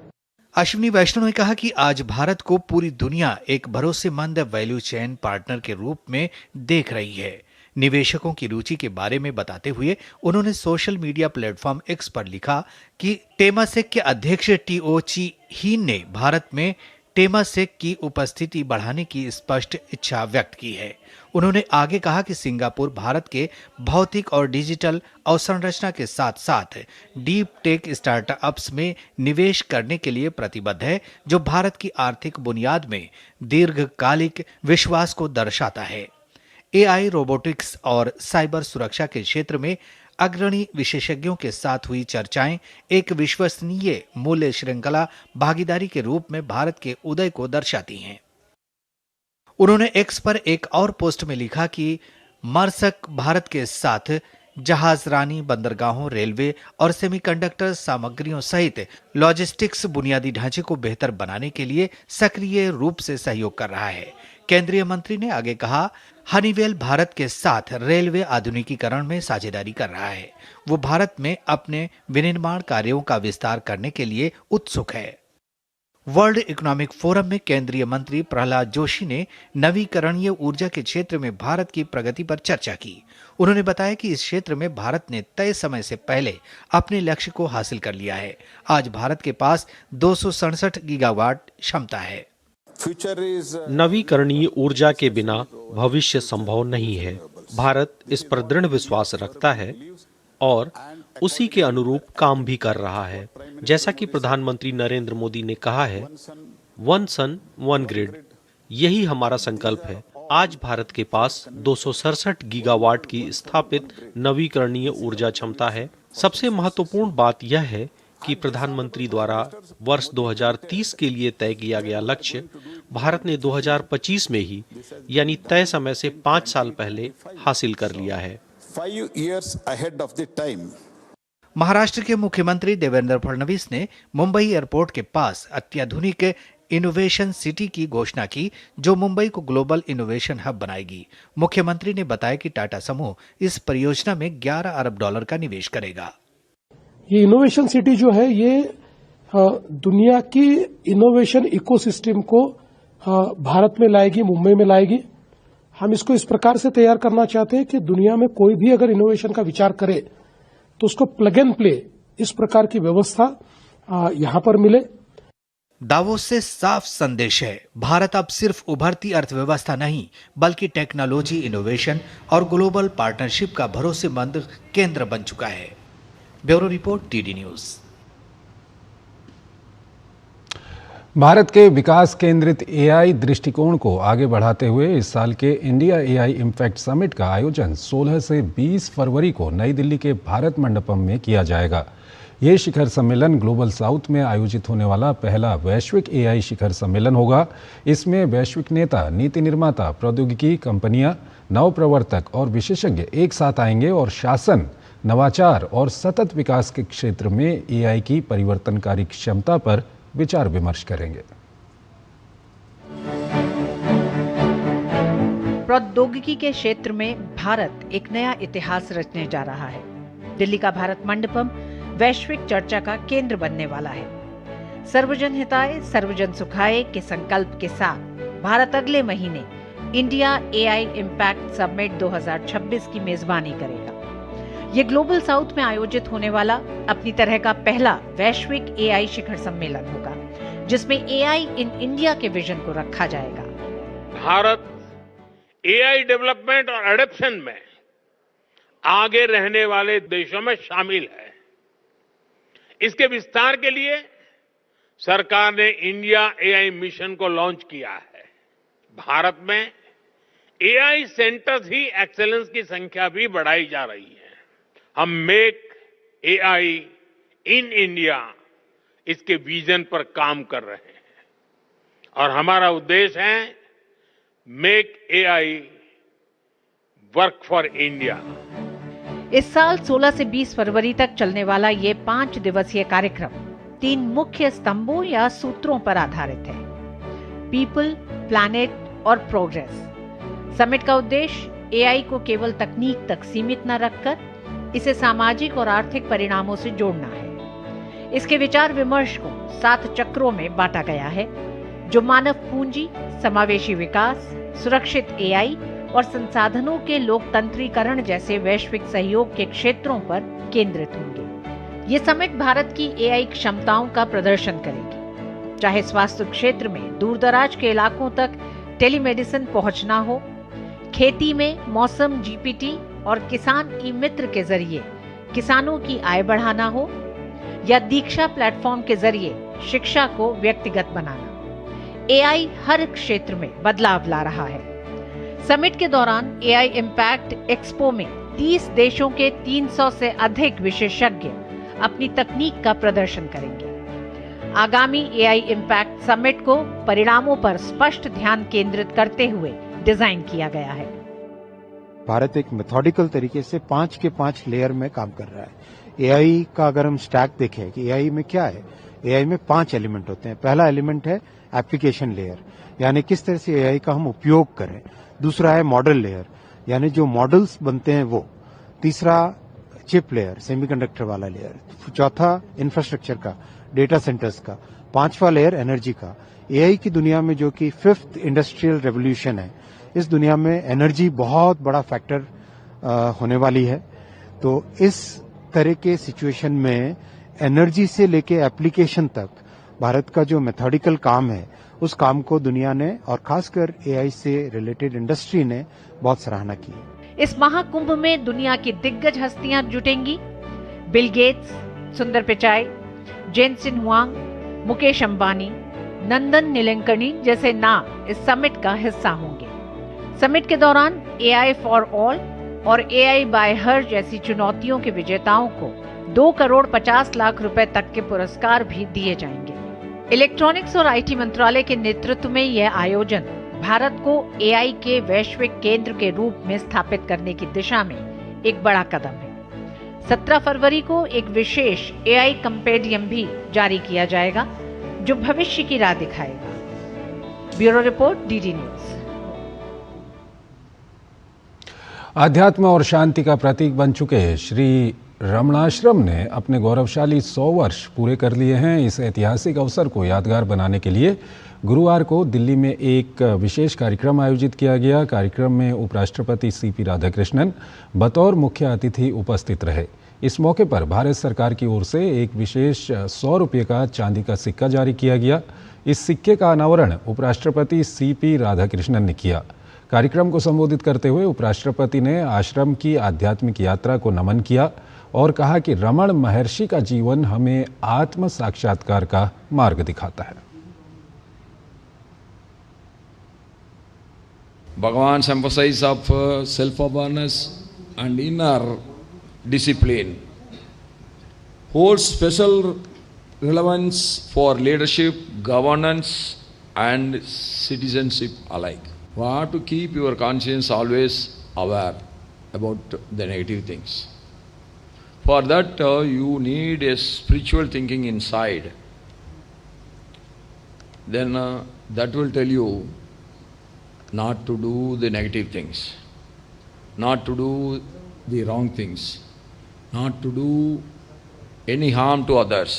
[SPEAKER 9] अश्विनी वैष्णव ने कहा कि आज भारत को पूरी दुनिया एक भरोसेमंद वैल्यू चेन पार्टनर के रूप में देख रही है। निवेशकों की रुचि के बारे में बताते हुए उन्होंने सोशल मीडिया प्लेटफॉर्म एक्स पर लिखा कि टेमासेक के अध्यक्ष टीओ ची हीन ने भारत में टेमासेक की उपस्थिति बढ़ाने की स्पष्ट इच्छा व्यक्त की है। उन्होंने आगे कहा कि सिंगापुर भारत के भौतिक और डिजिटल अवसंरचना के साथ साथ डीप टेक स्टार्टअप्स में निवेश करने के लिए प्रतिबद्ध है, जो भारत की आर्थिक बुनियाद में दीर्घकालिक विश्वास को दर्शाता है। एआई, रोबोटिक्स और साइबर सुरक्षा के क्षेत्र में अग्रणी विशेषज्ञों के साथ हुई चर्चाएं एक विश्वसनीय मूल्य श्रृंखला भागीदारी के रूप में भारत के उदय को दर्शाती हैं। उन्होंने एक्स पर एक और पोस्ट में लिखा कि मरसक भारत के साथ जहाजरानी, बंदरगाहों, रेलवे और सेमीकंडक्टर सामग्रियों सहित लॉजिस्टिक्स बुनियादी ढांचे को बेहतर बनाने के लिए सक्रिय रूप से सहयोग कर रहा है। केंद्रीय मंत्री ने आगे कहा, हनीवेल भारत के साथ रेलवे आधुनिकीकरण में साझेदारी कर रहा है। वो भारत में अपने विनिर्माण कार्यों का विस्तार करने के लिए उत्सुक है। वर्ल्ड इकोनॉमिक फोरम में केंद्रीय मंत्री प्रहलाद जोशी ने नवीकरणीय ऊर्जा के क्षेत्र में भारत की प्रगति पर चर्चा की। उन्होंने बताया कि इस क्षेत्र में भारत ने तय समय से पहले अपने लक्ष्य को हासिल कर लिया है। आज भारत के पास 267 गीगावाट क्षमता है।
[SPEAKER 8] नवीकरणीय ऊर्जा के बिना भविष्य संभव नहीं है। भारत इस पर दृढ़ विश्वास रखता है और उसी के अनुरूप काम भी कर रहा है। जैसा कि प्रधानमंत्री नरेंद्र मोदी ने कहा है, वन सन वन ग्रिड, यही हमारा संकल्प है। आज भारत के पास 267 गीगावाट की स्थापित नवीकरणीय ऊर्जा क्षमता है। सबसे महत्वपूर्ण बात यह है कि प्रधानमंत्री द्वारा वर्ष 2030 के लिए तय किया गया लक्ष्य भारत ने 2025 में ही, यानी तय समय से 5 साल पहले हासिल कर लिया है।
[SPEAKER 2] 5 years ahead of the time.
[SPEAKER 9] Maharashtra के मुख्यमंत्री देवेंद्र फडणवीस ने मुंबई एयरपोर्ट के पास अत्याधुनिक इनोवेशन सिटी की घोषणा की, जो मुंबई को ग्लोबल इनोवेशन हब बनाएगी। मुख्यमंत्री ने बताया कि टाटा समूह इस परियोजना में $11 अरब का निवेश करेगा।
[SPEAKER 3] ये इनोवेशन सिटी जो है, ये दुनिया की इनोवेशन इकोसिस्टम को भारत में लाएगी, मुंबई में लाएगी। हम इसको इस प्रकार से तैयार करना चाहते हैं कि दुनिया में कोई भी अगर इनोवेशन का विचार करे तो उसको प्लग एंड प्ले, इस प्रकार की व्यवस्था यहां पर मिले।
[SPEAKER 9] दावोस से साफ संदेश है, भारत अब सिर्फ उभरती अर्थव्यवस्था नहीं, बल्कि टेक्नोलॉजी, इनोवेशन और ग्लोबल पार्टनरशिप का भरोसेमंद केंद्र बन चुका है। Bureau report, TD news.
[SPEAKER 1] Bharat के विकास केंद्रित एआई दृष्टिकोण को आगे बढ़ाते हुए इस साल के इंडिया एआई इम्पैक्ट समिट का आयोजन 16 से 20 फरवरी को नई दिल्ली के भारत मंडपम में किया जाएगा। ये शिखर सम्मेलन ग्लोबल साउथ में आयोजित होने वाला पहला वैश्विक एआई शिखर सम्मेलन होगा। इसमें वैश्विक नेता, नीति निर्माता, प्रौद्योगिकी कंपनियां, नवप्रवर्तक और विशेषज्ञ एक साथ आएंगे और शासन, नवाचार और सतत विकास के क्षेत्र में एआई की परिवर्तनकारी क्षमता पर विचार विमर्श करेंगे।
[SPEAKER 23] प्रौद्योगिकी के क्षेत्र में भारत एक नया इतिहास रचने जा रहा है। दिल्ली का भारत मंडपम वैश्विक चर्चा का केंद्र बनने वाला है। सर्वजन हिताय सर्वजन सुखाय के संकल्प के साथ भारत अगले महीने इंडिया एआई इम्पैक्ट समिट 2026 की मेजबानी करेगा। ये ग्लोबल साउथ में आयोजित होने वाला अपनी तरह का पहला वैश्विक एआई शिखर सम्मेलन होगा, जिसमें एआई इन इंडिया के विजन को रखा जाएगा।
[SPEAKER 24] भारत एआई डेवलपमेंट और एडॉप्शन में आगे रहने वाले देशों में शामिल है। इसके विस्तार के लिए सरकार ने इंडिया एआई मिशन को लॉन्च किया है। भारत में एआई सेंटर्स ही एक्सेलेंस की संख्या भी बढ़ाई जा रही है। हम मेक एआई इन इंडिया इसके विजन पर काम कर रहे हैं और हमारा उद्देश्य है make AI work for India.
[SPEAKER 23] इस साल 16 से 20 फरवरी तक चलने वाला ये 5 दिवसीय कार्यक्रम 3 मुख्य स्तंभों या सूत्रों पर आधारित है: पीपल, प्लैनेट और प्रोग्रेस। समिट का उद्देश्य एआई को केवल तकनीक तक सीमित न रखकर इसे सामाजिक और आर्थिक परिणामों से जोड़ना है। इसके विचार विमर्श को 7 चक्रों में बांटा गया है, जो मानव पूंजी, समावेशी विकास, सुरक्षित एआई और संसाधनों के लोकतंत्रीकरण जैसे वैश्विक सहयोग के क्षेत्रों पर केंद्रित होंगे। ये समिट भारत की एआई क्षमताओं का प्रदर्शन करेगी, चाहे स्वास्थ्य क्षेत्र में दूरदराज के इलाकों तक टेलीमेडिसिन पहुंचना हो, खेती में मौसम जीपीटी और किसान ई मित्र के जरिए किसानों की आय बढ़ाना हो, या दीक्षा प्लेटफॉर्म के जरिए शिक्षा को व्यक्तिगत बनाना। एआई हर क्षेत्र में बदलाव ला रहा है। समिट के दौरान एआई इम्पैक्ट एक्सपो में 30 देशों के 300 से अधिक विशेषज्ञ अपनी तकनीक का प्रदर्शन करेंगे। आगामी एआई इम्पैक्ट समिट को परिणामों पर स्पष्ट ध्यान केंद्रित करते हुए डिजाइन किया गया है।
[SPEAKER 22] भारत एक मेथोडिकल तरीके से 5 के 5 लेयर में काम कर रहा है। एआई का अगर हम स्टैक देखें कि एआई में क्या है, एआई में 5 एलिमेंट होते हैं। पहला एलिमेंट है एप्लीकेशन लेयर, यानी किस तरह से एआई का हम उपयोग करें। दूसरा है मॉडल लेयर, यानी जो मॉडल्स बनते हैं वो। तीसरा चिप लेयर, सेमीकंडक्टर वाला लेयर। चौथा इंफ्रास्ट्रक्चर का, डेटा सेंटर्स का। पांचवा लेयर एनर्जी का। एआई की दुनिया में जो कि 5th इंडस्ट्रियल रेवोल्यूशन है, इस दुनिया में एनर्जी बहुत बड़ा फैक्टर होने वाली है। तो इस तरह के सिचुएशन में एनर्जी से लेके एप्लीकेशन तक भारत का जो मेथोडिकल काम है, उस काम को दुनिया ने और खासकर एआई से रिलेटेड इंडस्ट्री ने बहुत सराहना की है।
[SPEAKER 23] इस महाकुंभ में दुनिया की दिग्गज हस्तियां जुटेंगी। बिल गेट्स, सुंदर पिचाई, जेनसिन हुआंग, मुकेश अंबानी, नंदन नीलेकणी जैसे नाम इस समिट का हिस्सा होंगे। समिट के दौरान एआई फॉर ऑल और एआई बाय हर जैसी चुनौतियों के विजेताओं को 2 करोड़ 50 लाख रुपए तक के पुरस्कार भी दिए जाएंगे। इलेक्ट्रॉनिक्स और आईटी मंत्रालय के नेतृत्व में यह आयोजन भारत को एआई के वैश्विक केंद्र के रूप में स्थापित करने की दिशा में एक बड़ा कदम है। 17 फरवरी को एक विशेष एआई कंपेडियम भी जारी किया जाएगा जो भविष्य की राह दिखाएगा। Bureau report, DD news.
[SPEAKER 1] आध्यात्म और शांति का प्रतीक बन चुके श्री रमणाश्रम ने अपने गौरवशाली 100 वर्ष पूरे कर लिए हैं। इस ऐतिहासिक अवसर को यादगार बनाने के लिए गुरुवार को दिल्ली में एक विशेष कार्यक्रम आयोजित किया गया। कार्यक्रम में उपराष्ट्रपति सीपी राधाकृष्णन बतौर मुख्य अतिथि उपस्थित रहे। इस मौके पर भारत सरकार की ओर से एक विशेष 100 रुपये का चांदी का सिक्का जारी किया गया। इस सिक्के का अनावरण उपराष्ट्रपति सीपी राधाकृष्णन ने किया। कार्यक्रम को संबोधित करते हुए उपराष्ट्रपति ने आश्रम की आध्यात्मिक यात्रा को नमन किया और कहा कि रमण महर्षि का जीवन हमें आत्म साक्षात्कार का मार्ग दिखाता है।
[SPEAKER 4] Bhagavan's emphasis of self-awareness and inner discipline holds special relevance for leadership, governance and citizenship alike. You have to keep your conscience always aware about the negative things. For that, you need a spiritual thinking inside. Then that will tell you not to do the negative things, not to do the wrong things, not to do any harm to others.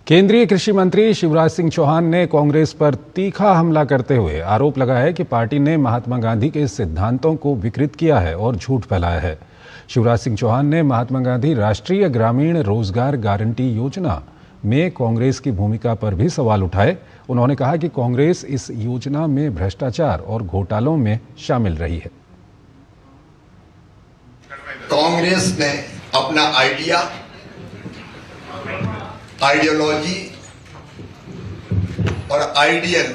[SPEAKER 1] केंद्रीय कृषि मंत्री शिवराज सिंह चौहान ने कांग्रेस पर तीखा हमला करते हुए आरोप लगाया है कि पार्टी ने महात्मा गांधी के सिद्धांतों को विकृत किया है और झूठ फैलाया है। शिवराज सिंह चौहान ने महात्मा गांधी राष्ट्रीय ग्रामीण रोजगार गारंटी योजना में कांग्रेस की भूमिका पर भी सवाल उठाए। उन्होंने कहा कि कांग्रेस इस योजना में भ्रष्टाचार और घोटालों में शामिल रही है।
[SPEAKER 5] कांग्रेस ने अपना आइडियोलॉजी और आइडियल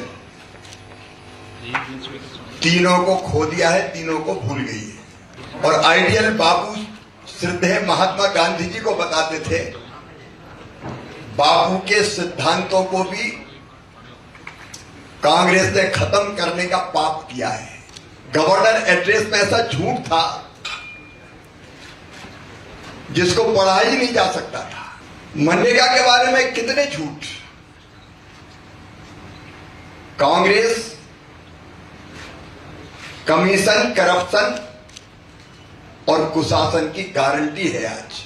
[SPEAKER 5] तीनों को खो दिया है, तीनों को भूल गई है। और आइडियल बापू श्रद्धेय महात्मा गांधी जी को बताते थे, बापू के सिद्धांतों को भी कांग्रेस ने खत्म करने का पाप किया है। गवर्नर एड्रेस में ऐसा झूठ था जिसको पढ़ा ही नहीं जा सकता था। मनरेगा के बारे में कितने झूठ। कांग्रेस कमीशन, करप्शन और कुशासन की गारंटी है। आज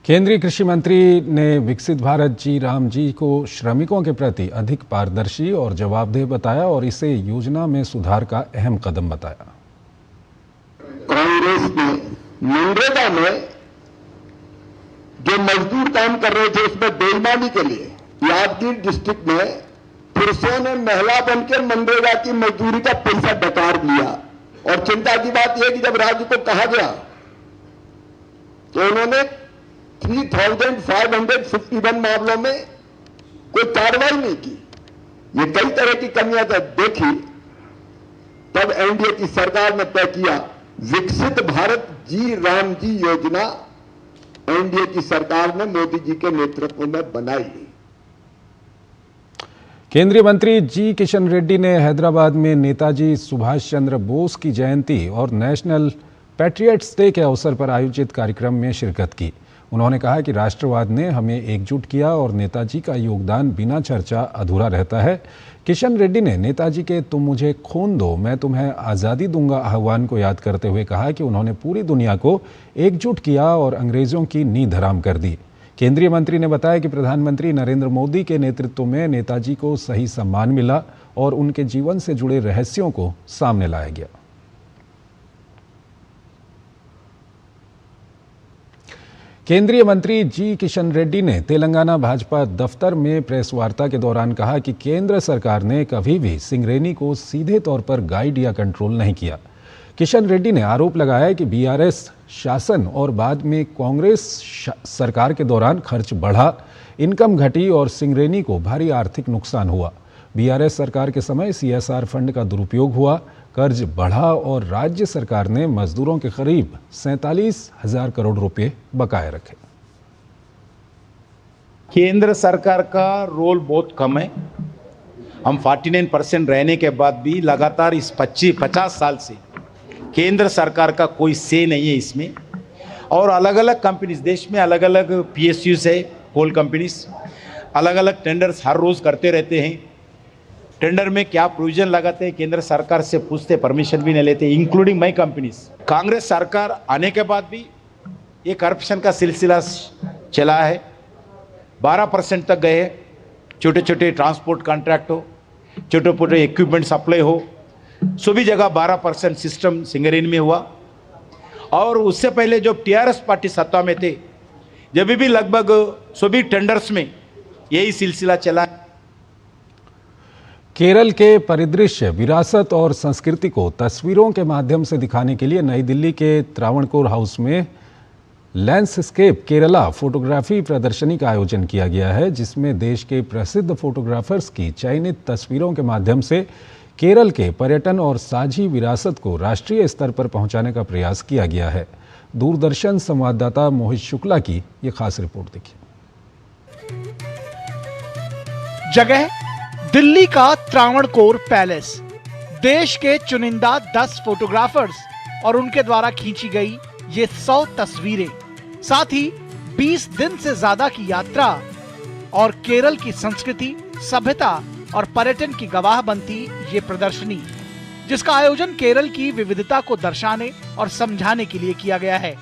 [SPEAKER 1] केंद्रीय कृषि मंत्री ने विकसित भारत जी राम जी को श्रमिकों के प्रति अधिक पारदर्शी और जवाबदेह बताया और इसे योजना में सुधार का अहम कदम बताया।
[SPEAKER 6] कांग्रेस ने मनरेगा में जो मजदूर काम कर रहे थे उसमें बेईमानी के लिए यादगीर डिस्ट्रिक्ट में पुरुषों ने महिला बनकर मनरेगा की मजदूरी का पैसा डकार लिया। और चिंता की बात यह कि जब राज्य को कहा गया तो उन्होंने 3,551 मामलों में कोई कार्रवाई नहीं की। ये कई तरह की कमियां देखी। तब एनडीए की सरकार ने तय किया विकसित भारत जी राम जी योजना एनडीए की सरकार ने मोदी जी के नेतृत्व में बनाई।
[SPEAKER 1] केंद्रीय मंत्री जी किशन रेड्डी ने हैदराबाद में नेताजी सुभाष चंद्र बोस की जयंती और नेशनल पैट्रियट्स डे के अवसर पर आयोजित कार्यक्रम में शिरकत की। उन्होंने कहा कि राष्ट्रवाद ने हमें एकजुट किया और नेताजी का योगदान बिना चर्चा अधूरा रहता है। किशन रेड्डी ने नेताजी के तुम मुझे खून दो मैं तुम्हें आज़ादी दूंगा आह्वान को याद करते हुए कहा कि उन्होंने पूरी दुनिया को एकजुट किया और अंग्रेजों की नींद हराम कर दी। केंद्रीय मंत्री ने बताया कि प्रधानमंत्री नरेंद्र मोदी के नेतृत्व में नेताजी को सही सम्मान मिला और उनके जीवन से जुड़े रहस्यों को सामने लाया गया। केंद्रीय मंत्री जी किशन रेड्डी ने तेलंगाना भाजपा दफ्तर में प्रेस वार्ता के दौरान कहा कि केंद्र सरकार ने कभी भी सिंगरेनी को सीधे तौर पर गाइड या कंट्रोल नहीं किया। किशन रेड्डी ने आरोप लगाया कि बीआरएस शासन और बाद में कांग्रेस सरकार के दौरान खर्च बढ़ा, इनकम घटी और सिंगरेनी को भारी आर्थिक नुकसान हुआ। बीआरएस सरकार के समय सीएसआर फंड का दुरुपयोग हुआ, कर्ज बढ़ा और राज्य सरकार ने मजदूरों के करीब 47,000 करोड़ रुपए बकाए रखे।
[SPEAKER 7] केंद्र सरकार का रोल बहुत कम है। हम 49% रहने के बाद भी लगातार इस 50 साल से केंद्र सरकार का कोई से नहीं है इसमें। और अलग अलग कंपनीज देश में अलग अलग PSUs है, कोल कंपनीज अलग अलग टेंडर्स हर रोज करते रहते हैं। टेंडर में क्या प्रोविजन लगाते हैं केंद्र सरकार से पूछते, परमिशन भी नहीं लेते, इंक्लूडिंग माई कंपनीज। कांग्रेस सरकार आने के बाद भी ये करप्शन का सिलसिला चला है। 12% तक गए। छोटे छोटे ट्रांसपोर्ट कॉन्ट्रैक्ट हो, छोटे छोटे इक्विपमेंट सप्लाई हो, सभी जगह 12% सिस्टम सिंगरेन में हुआ। और उससे पहले जब टीआरएस पार्टी सत्ता में थे, जब भी लगभग सभी टेंडर्स में यही सिलसिला चला।
[SPEAKER 1] केरल के परिदृश्य, विरासत और संस्कृति को तस्वीरों के माध्यम से दिखाने के लिए नई दिल्ली के त्रावणकोर हाउस में लैंडस्केप केरला फोटोग्राफी प्रदर्शनी का आयोजन किया गया है, जिसमें देश के प्रसिद्ध फोटोग्राफर्स की चयनित तस्वीरों के माध्यम से केरल के पर्यटन और साझी विरासत को राष्ट्रीय स्तर पर पहुंचाने का प्रयास किया गया है। दूरदर्शन संवाददाता मोहित शुक्ला की ये खास रिपोर्ट देखिए।
[SPEAKER 14] जगह दिल्ली का त्रावणकोर पैलेस। देश के चुनिंदा 10 फोटोग्राफर्स और उनके द्वारा खींची गई ये 100 तस्वीरें, साथ ही 20 दिन से ज्यादा की यात्रा और केरल की संस्कृति, सभ्यता और पर्यटन की गवाह बनती ये प्रदर्शनी, जिसका आयोजन केरल की विविधता को दर्शाने और समझाने के लिए किया गया है।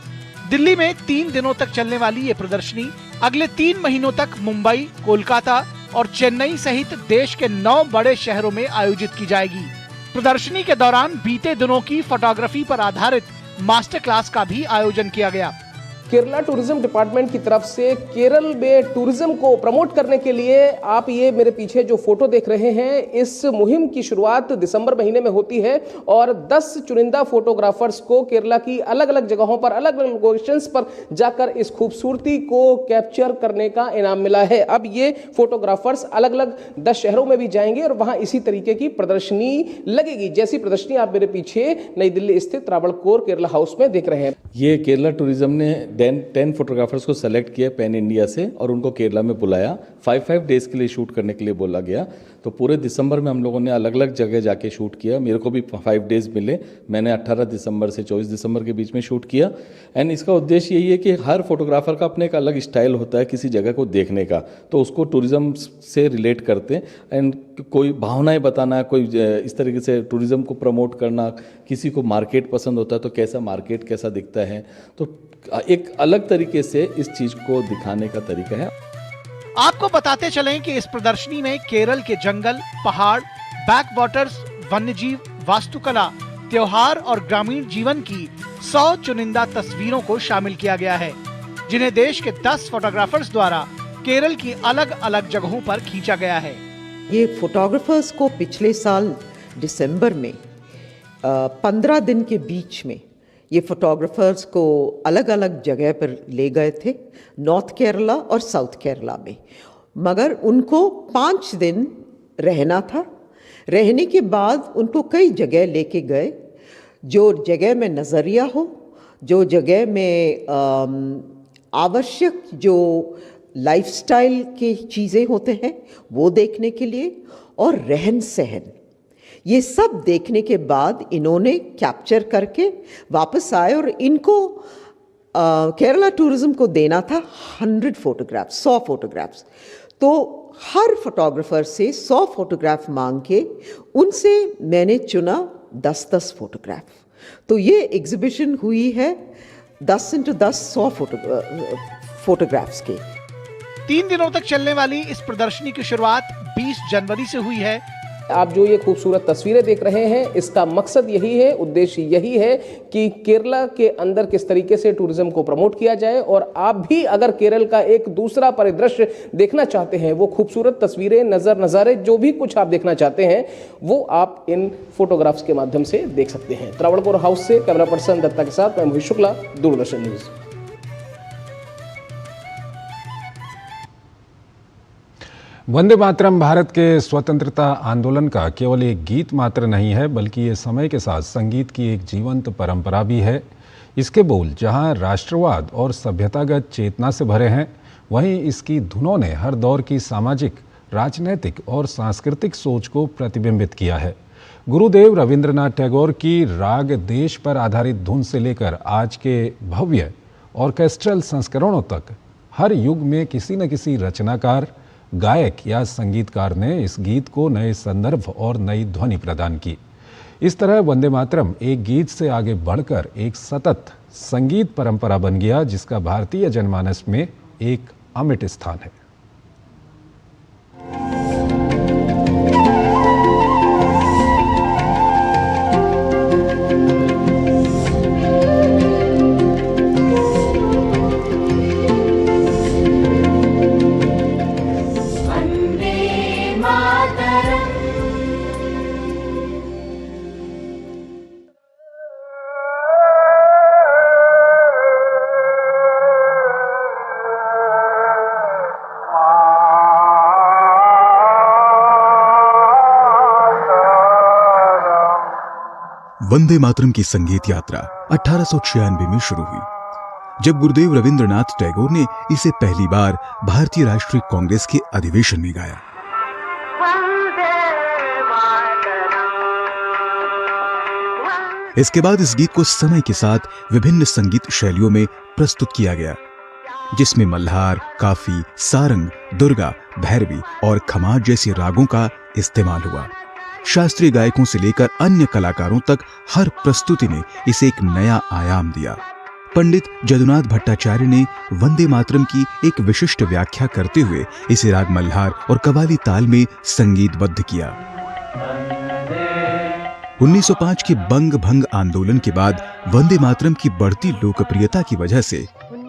[SPEAKER 14] दिल्ली में 3 दिनों तक चलने वाली ये प्रदर्शनी अगले 3 महीनों तक मुंबई, कोलकाता और चेन्नई सहित देश के 9 बड़े शहरों में आयोजित की जाएगी। प्रदर्शनी के दौरान बीते दिनों की फोटोग्राफी पर आधारित मास्टर क्लास का भी आयोजन किया गया।
[SPEAKER 10] केरला टूरिज्म डिपार्टमेंट की तरफ से केरल में टूरिज्म को प्रमोट करने के लिए आप ये मेरे पीछे जो फोटो देख रहे हैं, इस मुहिम की शुरुआत दिसंबर महीने में होती है और 10 चुनिंदा फोटोग्राफर्स को केरला की अलग अलग जगहों पर, अलग अलग लोकेशंस पर जाकर इस खूबसूरती को कैप्चर करने का इनाम मिला है। अब ये फोटोग्राफर्स अलग अलग 10 शहरों में भी जाएंगे और वहां इसी तरीके की प्रदर्शनी लगेगी, जैसी प्रदर्शनी आप मेरे पीछे नई दिल्ली स्थित त्रावणकोर केरला हाउस में देख रहे हैं।
[SPEAKER 11] ये केरला टूरिज्म ने 10 फोटोग्राफर्स को सेलेक्ट किया पैन इंडिया से और उनको केरला में बुलाया। 5 डेज के लिए शूट करने के लिए बोला गया। तो पूरे दिसंबर में हम लोगों ने अलग अलग जगह जाके शूट किया। मेरे को भी 5 डेज मिले। मैंने 18 दिसंबर से 24 दिसंबर के बीच में शूट किया। एंड इसका उद्देश्य यही है कि हर फोटोग्राफर का अपने एक अलग स्टाइल होता है किसी जगह को देखने का, तो उसको टूरिज्म से रिलेट करते हैं। एंड कोई भावनाएं बताना, कोई इस तरीके से टूरिज्म को प्रमोट करना, किसी को मार्केट पसंद होता है तो कैसा मार्केट कैसा दिखता है, तो एक अलग तरीके से इस चीज को दिखाने का तरीका है।
[SPEAKER 14] आपको बताते चलें कि इस प्रदर्शनी में केरल के जंगल, पहाड़, बैक वाटर्स, वन्यजीव, वास्तुकला, त्योहार और ग्रामीण जीवन की 100 चुनिंदा तस्वीरों को शामिल किया गया है, जिन्हें देश के 10 फोटोग्राफर्स द्वारा केरल की अलग अलग जगहों पर खींचा गया है।
[SPEAKER 12] ये फोटोग्राफर्स को पिछले साल दिसंबर में 15 दिन के बीच में ये फोटोग्राफर्स को अलग अलग जगह पर ले गए थे, नॉर्थ केरला और साउथ केरला में, मगर उनको 5 दिन रहना था। रहने के बाद उनको कई जगह लेके गए, जो जगह में नज़रिया हो, जो जगह में आवश्यक जो लाइफस्टाइल की चीज़ें होते हैं वो देखने के लिए, और रहन सहन, ये सब देखने के बाद इन्होंने कैप्चर करके वापस आए और इनको केरला टूरिज्म को देना था 100 फोटोग्राफ्स, 100 फोटोग्राफ्स। तो हर फोटोग्राफर से 100 फोटोग्राफ मांग के उनसे मैंने चुना 10-10 फोटोग्राफ। तो ये एग्जीबिशन हुई है 10 × 10 100 फोटोग्राफ्स के।
[SPEAKER 14] 3 दिनों तक चलने वाली इस प्रदर्शनी की शुरुआत 20 जनवरी से हुई है।
[SPEAKER 10] आप जो ये खूबसूरत तस्वीरें देख रहे हैं, इसका मकसद यही है, उद्देश्य यही है कि केरला के अंदर किस तरीके से टूरिज्म को प्रमोट किया जाए। और आप भी अगर केरल का एक दूसरा परिदृश्य देखना चाहते हैं, वो खूबसूरत तस्वीरें, नज़ारे, जो भी कुछ आप देखना चाहते हैं, वो आप इन फोटोग्राफ्स के माध्यम से देख सकते हैं। त्रावणकोर हाउस से कैमरा पर्सन दत्ता के साथ मैं मोहित शुक्ला, दूरदर्शन न्यूज।
[SPEAKER 1] वंदे मातरम भारत के स्वतंत्रता आंदोलन का केवल एक गीत मात्र नहीं है, बल्कि ये समय के साथ संगीत की एक जीवंत परंपरा भी है। इसके बोल जहां राष्ट्रवाद और सभ्यतागत चेतना से भरे हैं, वहीं इसकी धुनों ने हर दौर की सामाजिक, राजनैतिक और सांस्कृतिक सोच को प्रतिबिंबित किया है। गुरुदेव रविंद्रनाथ टैगोर की राग देश पर आधारित धुन से लेकर आज के भव्य ऑर्केस्ट्रल संस्करणों तक हर युग में किसी न किसी रचनाकार, गायक या संगीतकार ने इस गीत को नए संदर्भ और नई ध्वनि प्रदान की। इस तरह वंदे मातरम एक गीत से आगे बढ़कर एक सतत संगीत परंपरा बन गया, जिसका भारतीय जनमानस में एक अमिट स्थान है।
[SPEAKER 13] वंदे मातरम की संगीत यात्रा 1896 में शुरू हुई, जब गुरुदेव रविंद्रनाथ टैगोर ने इसे पहली बार भारतीय राष्ट्रीय कांग्रेस के अधिवेशन में गाया। इसके बाद इस गीत को समय के साथ विभिन्न संगीत शैलियों में प्रस्तुत किया गया, जिसमें मल्हार, काफी, सारंग, दुर्गा, भैरवी और खमार जैसे रागों का इस्तेमाल हुआ। शास्त्रीय गायकों से लेकर अन्य कलाकारों तक हर प्रस्तुति ने इसे एक नया आयाम दिया। पंडित जदुनाथ भट्टाचार्य ने वंदे मातरम की एक विशिष्ट व्याख्या करते हुए इसे राग मल्हार और कव्वाली ताल में संगीतबद्ध किया। 1905 के बंग भंग आंदोलन के बाद वंदे मातरम की बढ़ती लोकप्रियता की वजह से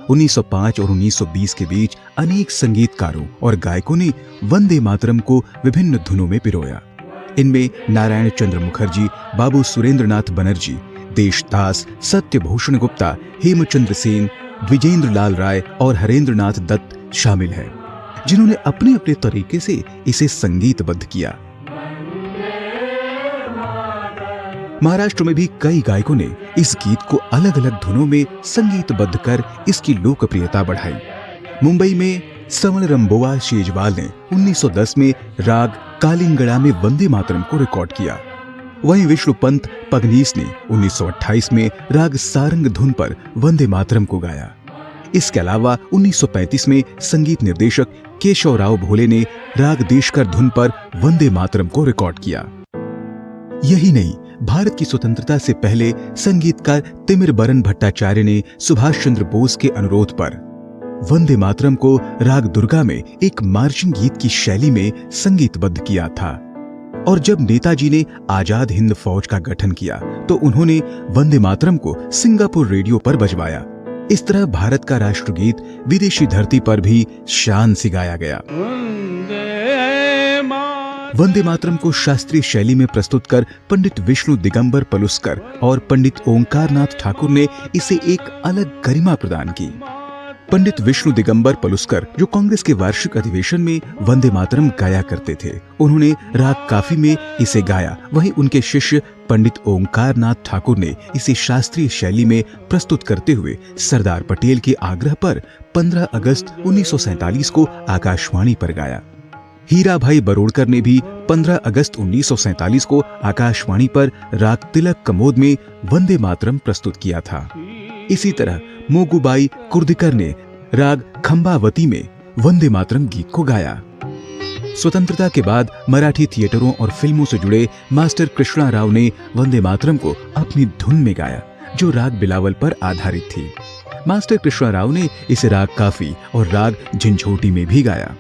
[SPEAKER 13] 1905 और 1920 के बीच अनेक संगीतकारों और गायकों ने वंदे मातरम को विभिन्न धुनों में पिरोया। इनमें नारायण चंद्र मुखर्जी, बाबू सुरेंद्रनाथ बनर्जी, देशदास, सत्यभूषण गुप्ता, हेमचंद्र सेन, द्विजेंद्र लाल राय और हरेंद्रनाथ दत्त शामिल हैं, जिन्होंने अपने अपने तरीके से इसे संगीतबद्ध किया। महाराष्ट्र में भी कई गायकों ने इस गीत को अलग अलग धुनों में संगीतबद्ध कर इसकी लोकप्रियता बढ़ाई। मुंबई में समल रंबोआ शेजवाल ने 1910 में राग कालिंगड़ा में वंदे मातरम को रिकॉर्ड किया। वहीं विष्णुपंत पगनीस ने 1928 में राग सारंग धुन पर वंदे मातरम को गाया। इसके अलावा 1935 में संगीत निर्देशक केशवराव भोले ने राग देशकर धुन पर वंदे मातरम को रिकॉर्ड किया। यही नहीं, भारत की स्वतंत्रता से पहले संगीतकार तिमिरबरन भट्टाचार्य ने सुभाष चंद्र बोस के अनुरोध पर वंदे मातरम को राग दुर्गा में एक मार्चिंग गीत की शैली में संगीतबद्ध किया था। और जब नेताजी ने आजाद हिंद फौज का गठन किया तो उन्होंने वंदे मातरम को सिंगापुर रेडियो पर बजवाया। इस तरह भारत का राष्ट्रगीत विदेशी धरती पर भी शान से गाया गया। वंदे मातरम को शास्त्रीय शैली में प्रस्तुत कर पंडित विष्णु दिगंबर पलुस्कर और पंडित ओंकारनाथ ठाकुर ने इसे एक अलग गरिमा प्रदान की। पंडित विष्णु दिगंबर पलुस्कर, जो कांग्रेस के वार्षिक अधिवेशन में वंदे मातरम गाया करते थे, उन्होंने राग काफी में इसे गाया। वहीं उनके शिष्य पंडित ओंकारनाथ ठाकुर ने इसे शास्त्रीय शैली में प्रस्तुत करते हुए सरदार पटेल के आग्रह पर 15 अगस्त 1947 को आकाशवाणी पर गाया। हीरा भाई बरोड़कर ने भी 15 अगस्त 1947 को आकाशवाणी पर राग तिलक कमोद में वंदे मातरम प्रस्तुत किया था। इसी तरह मोगूबाई कुर्दिकर ने राग खंबावती में वंदे मातरम गीत को गाया। स्वतंत्रता के बाद मराठी थिएटरों और फिल्मों से जुड़े मास्टर कृष्णा राव ने वंदे मातरम को अपनी धुन में गाया, जो राग बिलावल पर आधारित थी। मास्टर कृष्णा राव ने इसे राग काफी और राग झंझोटी में भी गाया।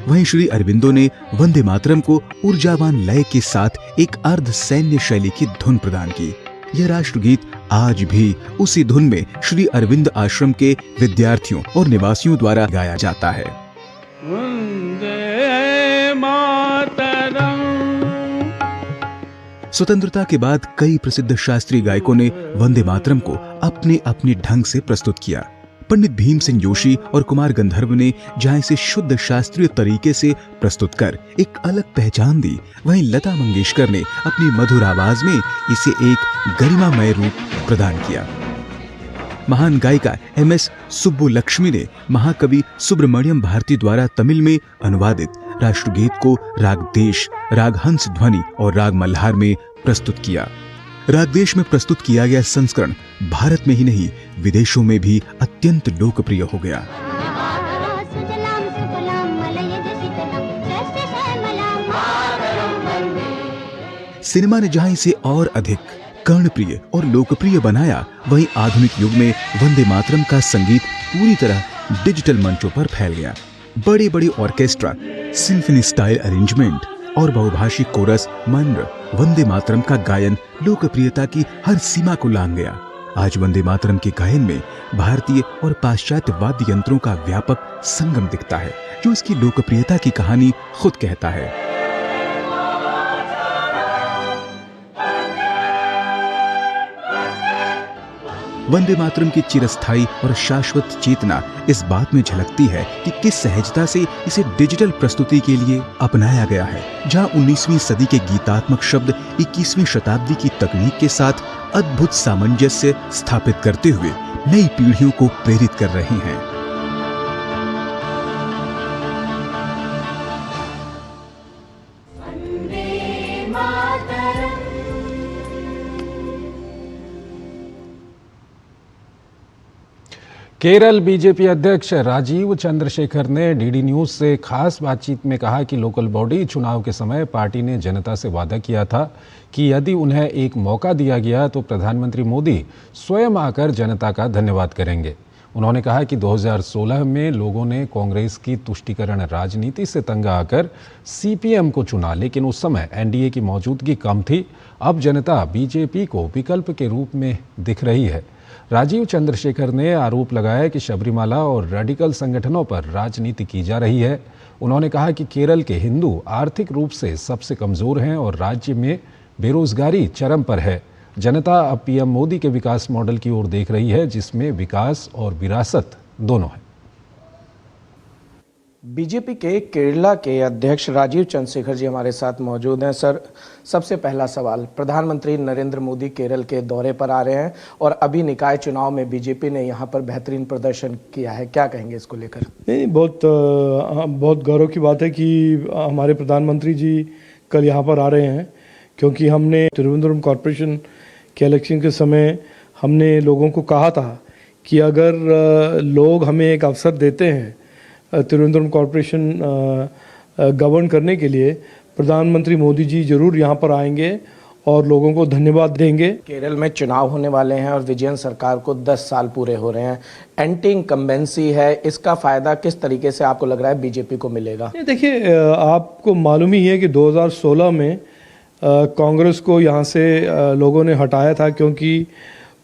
[SPEAKER 13] वहीं श्री अरविंदो ने वंदे मातरम को ऊर्जावान लय के साथ एक अर्ध सैन्य शैली की धुन प्रदान की। यह राष्ट्रगीत आज भी उसी धुन में श्री अरविंद आश्रम के विद्यार्थियों और निवासियों द्वारा गाया जाता है। स्वतंत्रता के बाद कई प्रसिद्ध शास्त्रीय गायकों ने वंदे मातरम को अपने अपने ढंग से प्रस्तुत किया। पंडित भीम सिंह जोशी और कुमार गंधर्व ने जहां इसे शुद्ध शास्त्रीय तरीके से प्रस्तुत कर एक अलग पहचान दी, वहीं लता मंगेशकर ने अपनी मधुर आवाज में इसे एक गरिमामय रूप प्रदान किया। महान गायिका MS सुब्बुलक्ष्मी ने महाकवि सुब्रमण्यम भारती द्वारा तमिल में अनुवादित राष्ट्रगीत को राग देश, राग हंस ध्वनि और राग मल्हार में प्रस्तुत किया। राग देश में प्रस्तुत किया गया संस्करण भारत में ही नहीं, विदेशों में भी अत्यंत लोकप्रिय हो गया। सिनेमा ने जहां इसे और अधिक कर्णप्रिय और लोकप्रिय बनाया, वहीं आधुनिक युग में वंदे मातरम का संगीत पूरी तरह डिजिटल मंचों पर फैल गया। बड़े बड़े ऑर्केस्ट्रा, सिम्फनी स्टाइल अरेंजमेंट और बहुभाषी कोरस मंत्र वंदे मातरम का गायन लोकप्रियता की हर सीमा को लांघ गया। आज वंदे मातरम के गायन में भारतीय और पाश्चात्य वाद्य यंत्रों का व्यापक संगम दिखता है, जो इसकी लोकप्रियता की कहानी खुद कहता है। वंदे मातरम की चिरस्थायी और शाश्वत चेतना इस बात में झलकती है कि किस सहजता से इसे डिजिटल प्रस्तुति के लिए अपनाया गया है, जहां 19वीं सदी के गीतात्मक शब्द 21वीं शताब्दी की तकनीक के साथ अद्भुत सामंजस्य स्थापित करते हुए नई पीढ़ियों को प्रेरित कर रहे हैं।
[SPEAKER 1] केरल बीजेपी अध्यक्ष राजीव चंद्रशेखर ने डीडी न्यूज से खास बातचीत में कहा कि लोकल बॉडी चुनाव के समय पार्टी ने जनता से वादा किया था कि यदि उन्हें एक मौका दिया गया तो प्रधानमंत्री मोदी स्वयं आकर जनता का धन्यवाद करेंगे। उन्होंने कहा कि 2016 में लोगों ने कांग्रेस की तुष्टीकरण राजनीति से तंग आकर सीपीएम को चुना, लेकिन उस समय एनडीए की मौजूदगी कम थी। अब जनता बीजेपी को विकल्प के रूप में दिख रही है। राजीव चंद्रशेखर ने आरोप लगाया कि शबरीमाला और रेडिकल संगठनों पर राजनीति की जा रही है। उन्होंने कहा कि केरल के हिंदू आर्थिक रूप से सबसे कमजोर हैं और राज्य में बेरोजगारी चरम पर है। जनता अब पीएम मोदी के विकास मॉडल की ओर देख रही है, जिसमें विकास और विरासत दोनों है।
[SPEAKER 10] बीजेपी के केरला के अध्यक्ष राजीव चंद्रशेखर जी हमारे साथ मौजूद हैं। सर, सबसे पहला सवाल, प्रधानमंत्री नरेंद्र मोदी केरल के दौरे पर आ रहे हैं और अभी निकाय चुनाव में बीजेपी ने यहां पर बेहतरीन प्रदर्शन किया है, क्या कहेंगे इसको लेकर?
[SPEAKER 15] नहीं, बहुत गौरव की बात है कि हमारे प्रधानमंत्री जी कल यहाँ पर आ रहे हैं, क्योंकि हमने तिरुवनंतपुरम कॉरपोरेशन के इलेक्शन के समय हमने लोगों को कहा था कि अगर लोग हमें एक अवसर देते हैं तिरुवनंतपुरम कॉरपोरेशन गवर्न करने के लिए, प्रधानमंत्री मोदी जी जरूर यहाँ पर आएंगे और लोगों को धन्यवाद देंगे।
[SPEAKER 10] केरल में चुनाव होने वाले हैं और विजयन सरकार को 10 साल पूरे हो रहे हैं, एंटी इनकम्बेंसी है, इसका फायदा किस तरीके से आपको लग रहा है बीजेपी को मिलेगा?
[SPEAKER 15] देखिए, आपको मालूम ही है कि 2016 में कांग्रेस को यहाँ से लोगों ने हटाया था, क्योंकि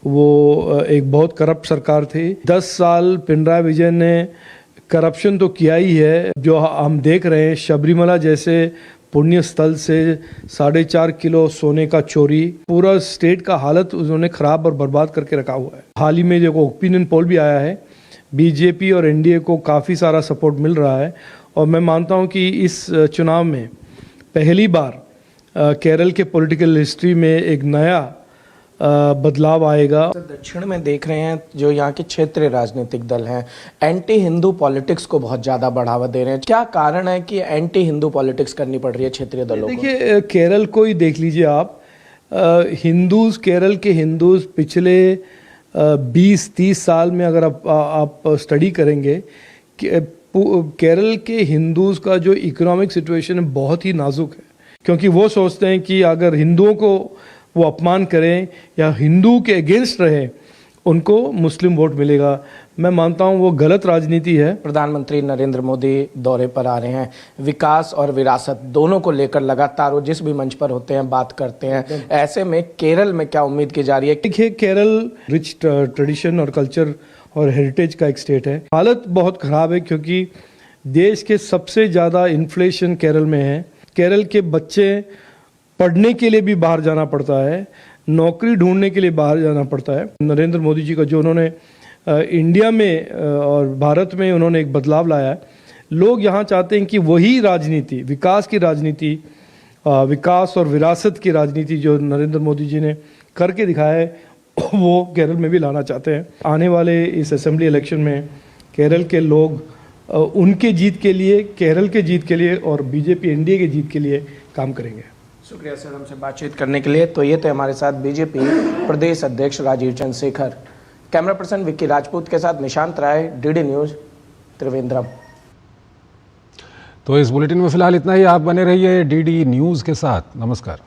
[SPEAKER 15] वो एक बहुत करप्ट सरकार थी। 10 साल पिनराई विजयन ने करप्शन तो किया ही है। जो हम देख रहे हैं, शबरीमला जैसे पुण्य स्थल से 4.5 किलो सोने का चोरी, पूरा स्टेट का हालत उन्होंने खराब और बर्बाद करके रखा हुआ है। हाल ही में जो ओपिनियन पोल भी आया है, बीजेपी और एनडीए को काफ़ी सारा सपोर्ट मिल रहा है और मैं मानता हूं कि इस चुनाव में पहली बार केरल के पॉलिटिकल हिस्ट्री में एक नया बदलाव आएगा।
[SPEAKER 10] दक्षिण में देख रहे हैं जो यहाँ के क्षेत्रीय राजनीतिक दल हैं एंटी हिंदू पॉलिटिक्स को बहुत ज्यादा बढ़ावा दे रहे हैं। क्या कारण है कि एंटी हिंदू पॉलिटिक्स करनी पड़ रही है क्षेत्रीय दलों को?
[SPEAKER 15] देखिए केरल को ही देख लीजिए आप, हिंदूज, केरल के हिंदूज पिछले 20-30 साल में अगर आप स्टडी करेंगे, केरल के हिंदूज का जो इकोनॉमिक सिचुएशन है बहुत ही नाजुक है, क्योंकि वो सोचते हैं कि अगर हिंदुओं को वो अपमान करें या हिंदू के अगेंस्ट रहे उनको मुस्लिम वोट मिलेगा। मैं मानता हूं वो गलत राजनीति है।
[SPEAKER 10] प्रधानमंत्री नरेंद्र मोदी दौरे पर आ रहे हैं, विकास और विरासत दोनों को लेकर लगातार वो जिस भी मंच पर होते हैं बात करते हैं। ऐसे में केरल में क्या उम्मीद की जा रही है?
[SPEAKER 15] देखिए केरल रिच ट्रेडिशन और कल्चर और हेरिटेज का एक स्टेट है। हालत बहुत ख़राब है क्योंकि देश के सबसे ज़्यादा इन्फ्लेशन केरल में है। केरल के बच्चे पढ़ने के लिए भी बाहर जाना पड़ता है, नौकरी ढूंढने के लिए बाहर जाना पड़ता है। नरेंद्र मोदी जी का जो उन्होंने इंडिया में और भारत में उन्होंने एक बदलाव लाया है, लोग यहाँ चाहते हैं कि वही राजनीति, विकास की राजनीति, विकास और विरासत की राजनीति जो नरेंद्र मोदी जी ने करके दिखाया है वो केरल में भी लाना चाहते हैं। आने वाले इस असेंबली इलेक्शन में केरल के लोग उनके जीत के लिए, केरल के जीत के लिए और बीजेपी एनडीए के जीत के लिए काम करेंगे।
[SPEAKER 10] शुक्रिया सर हमसे बातचीत करने के लिए। तो ये थे हमारे साथ बीजेपी प्रदेश अध्यक्ष राजीव चंद्रशेखर। कैमरा पर्सन विक्की राजपूत के साथ निशांत राय, डीडी न्यूज, त्रिवेंद्रम।
[SPEAKER 1] तो इस बुलेटिन में फिलहाल इतना ही। आप बने रहिए डीडी न्यूज के साथ। नमस्कार।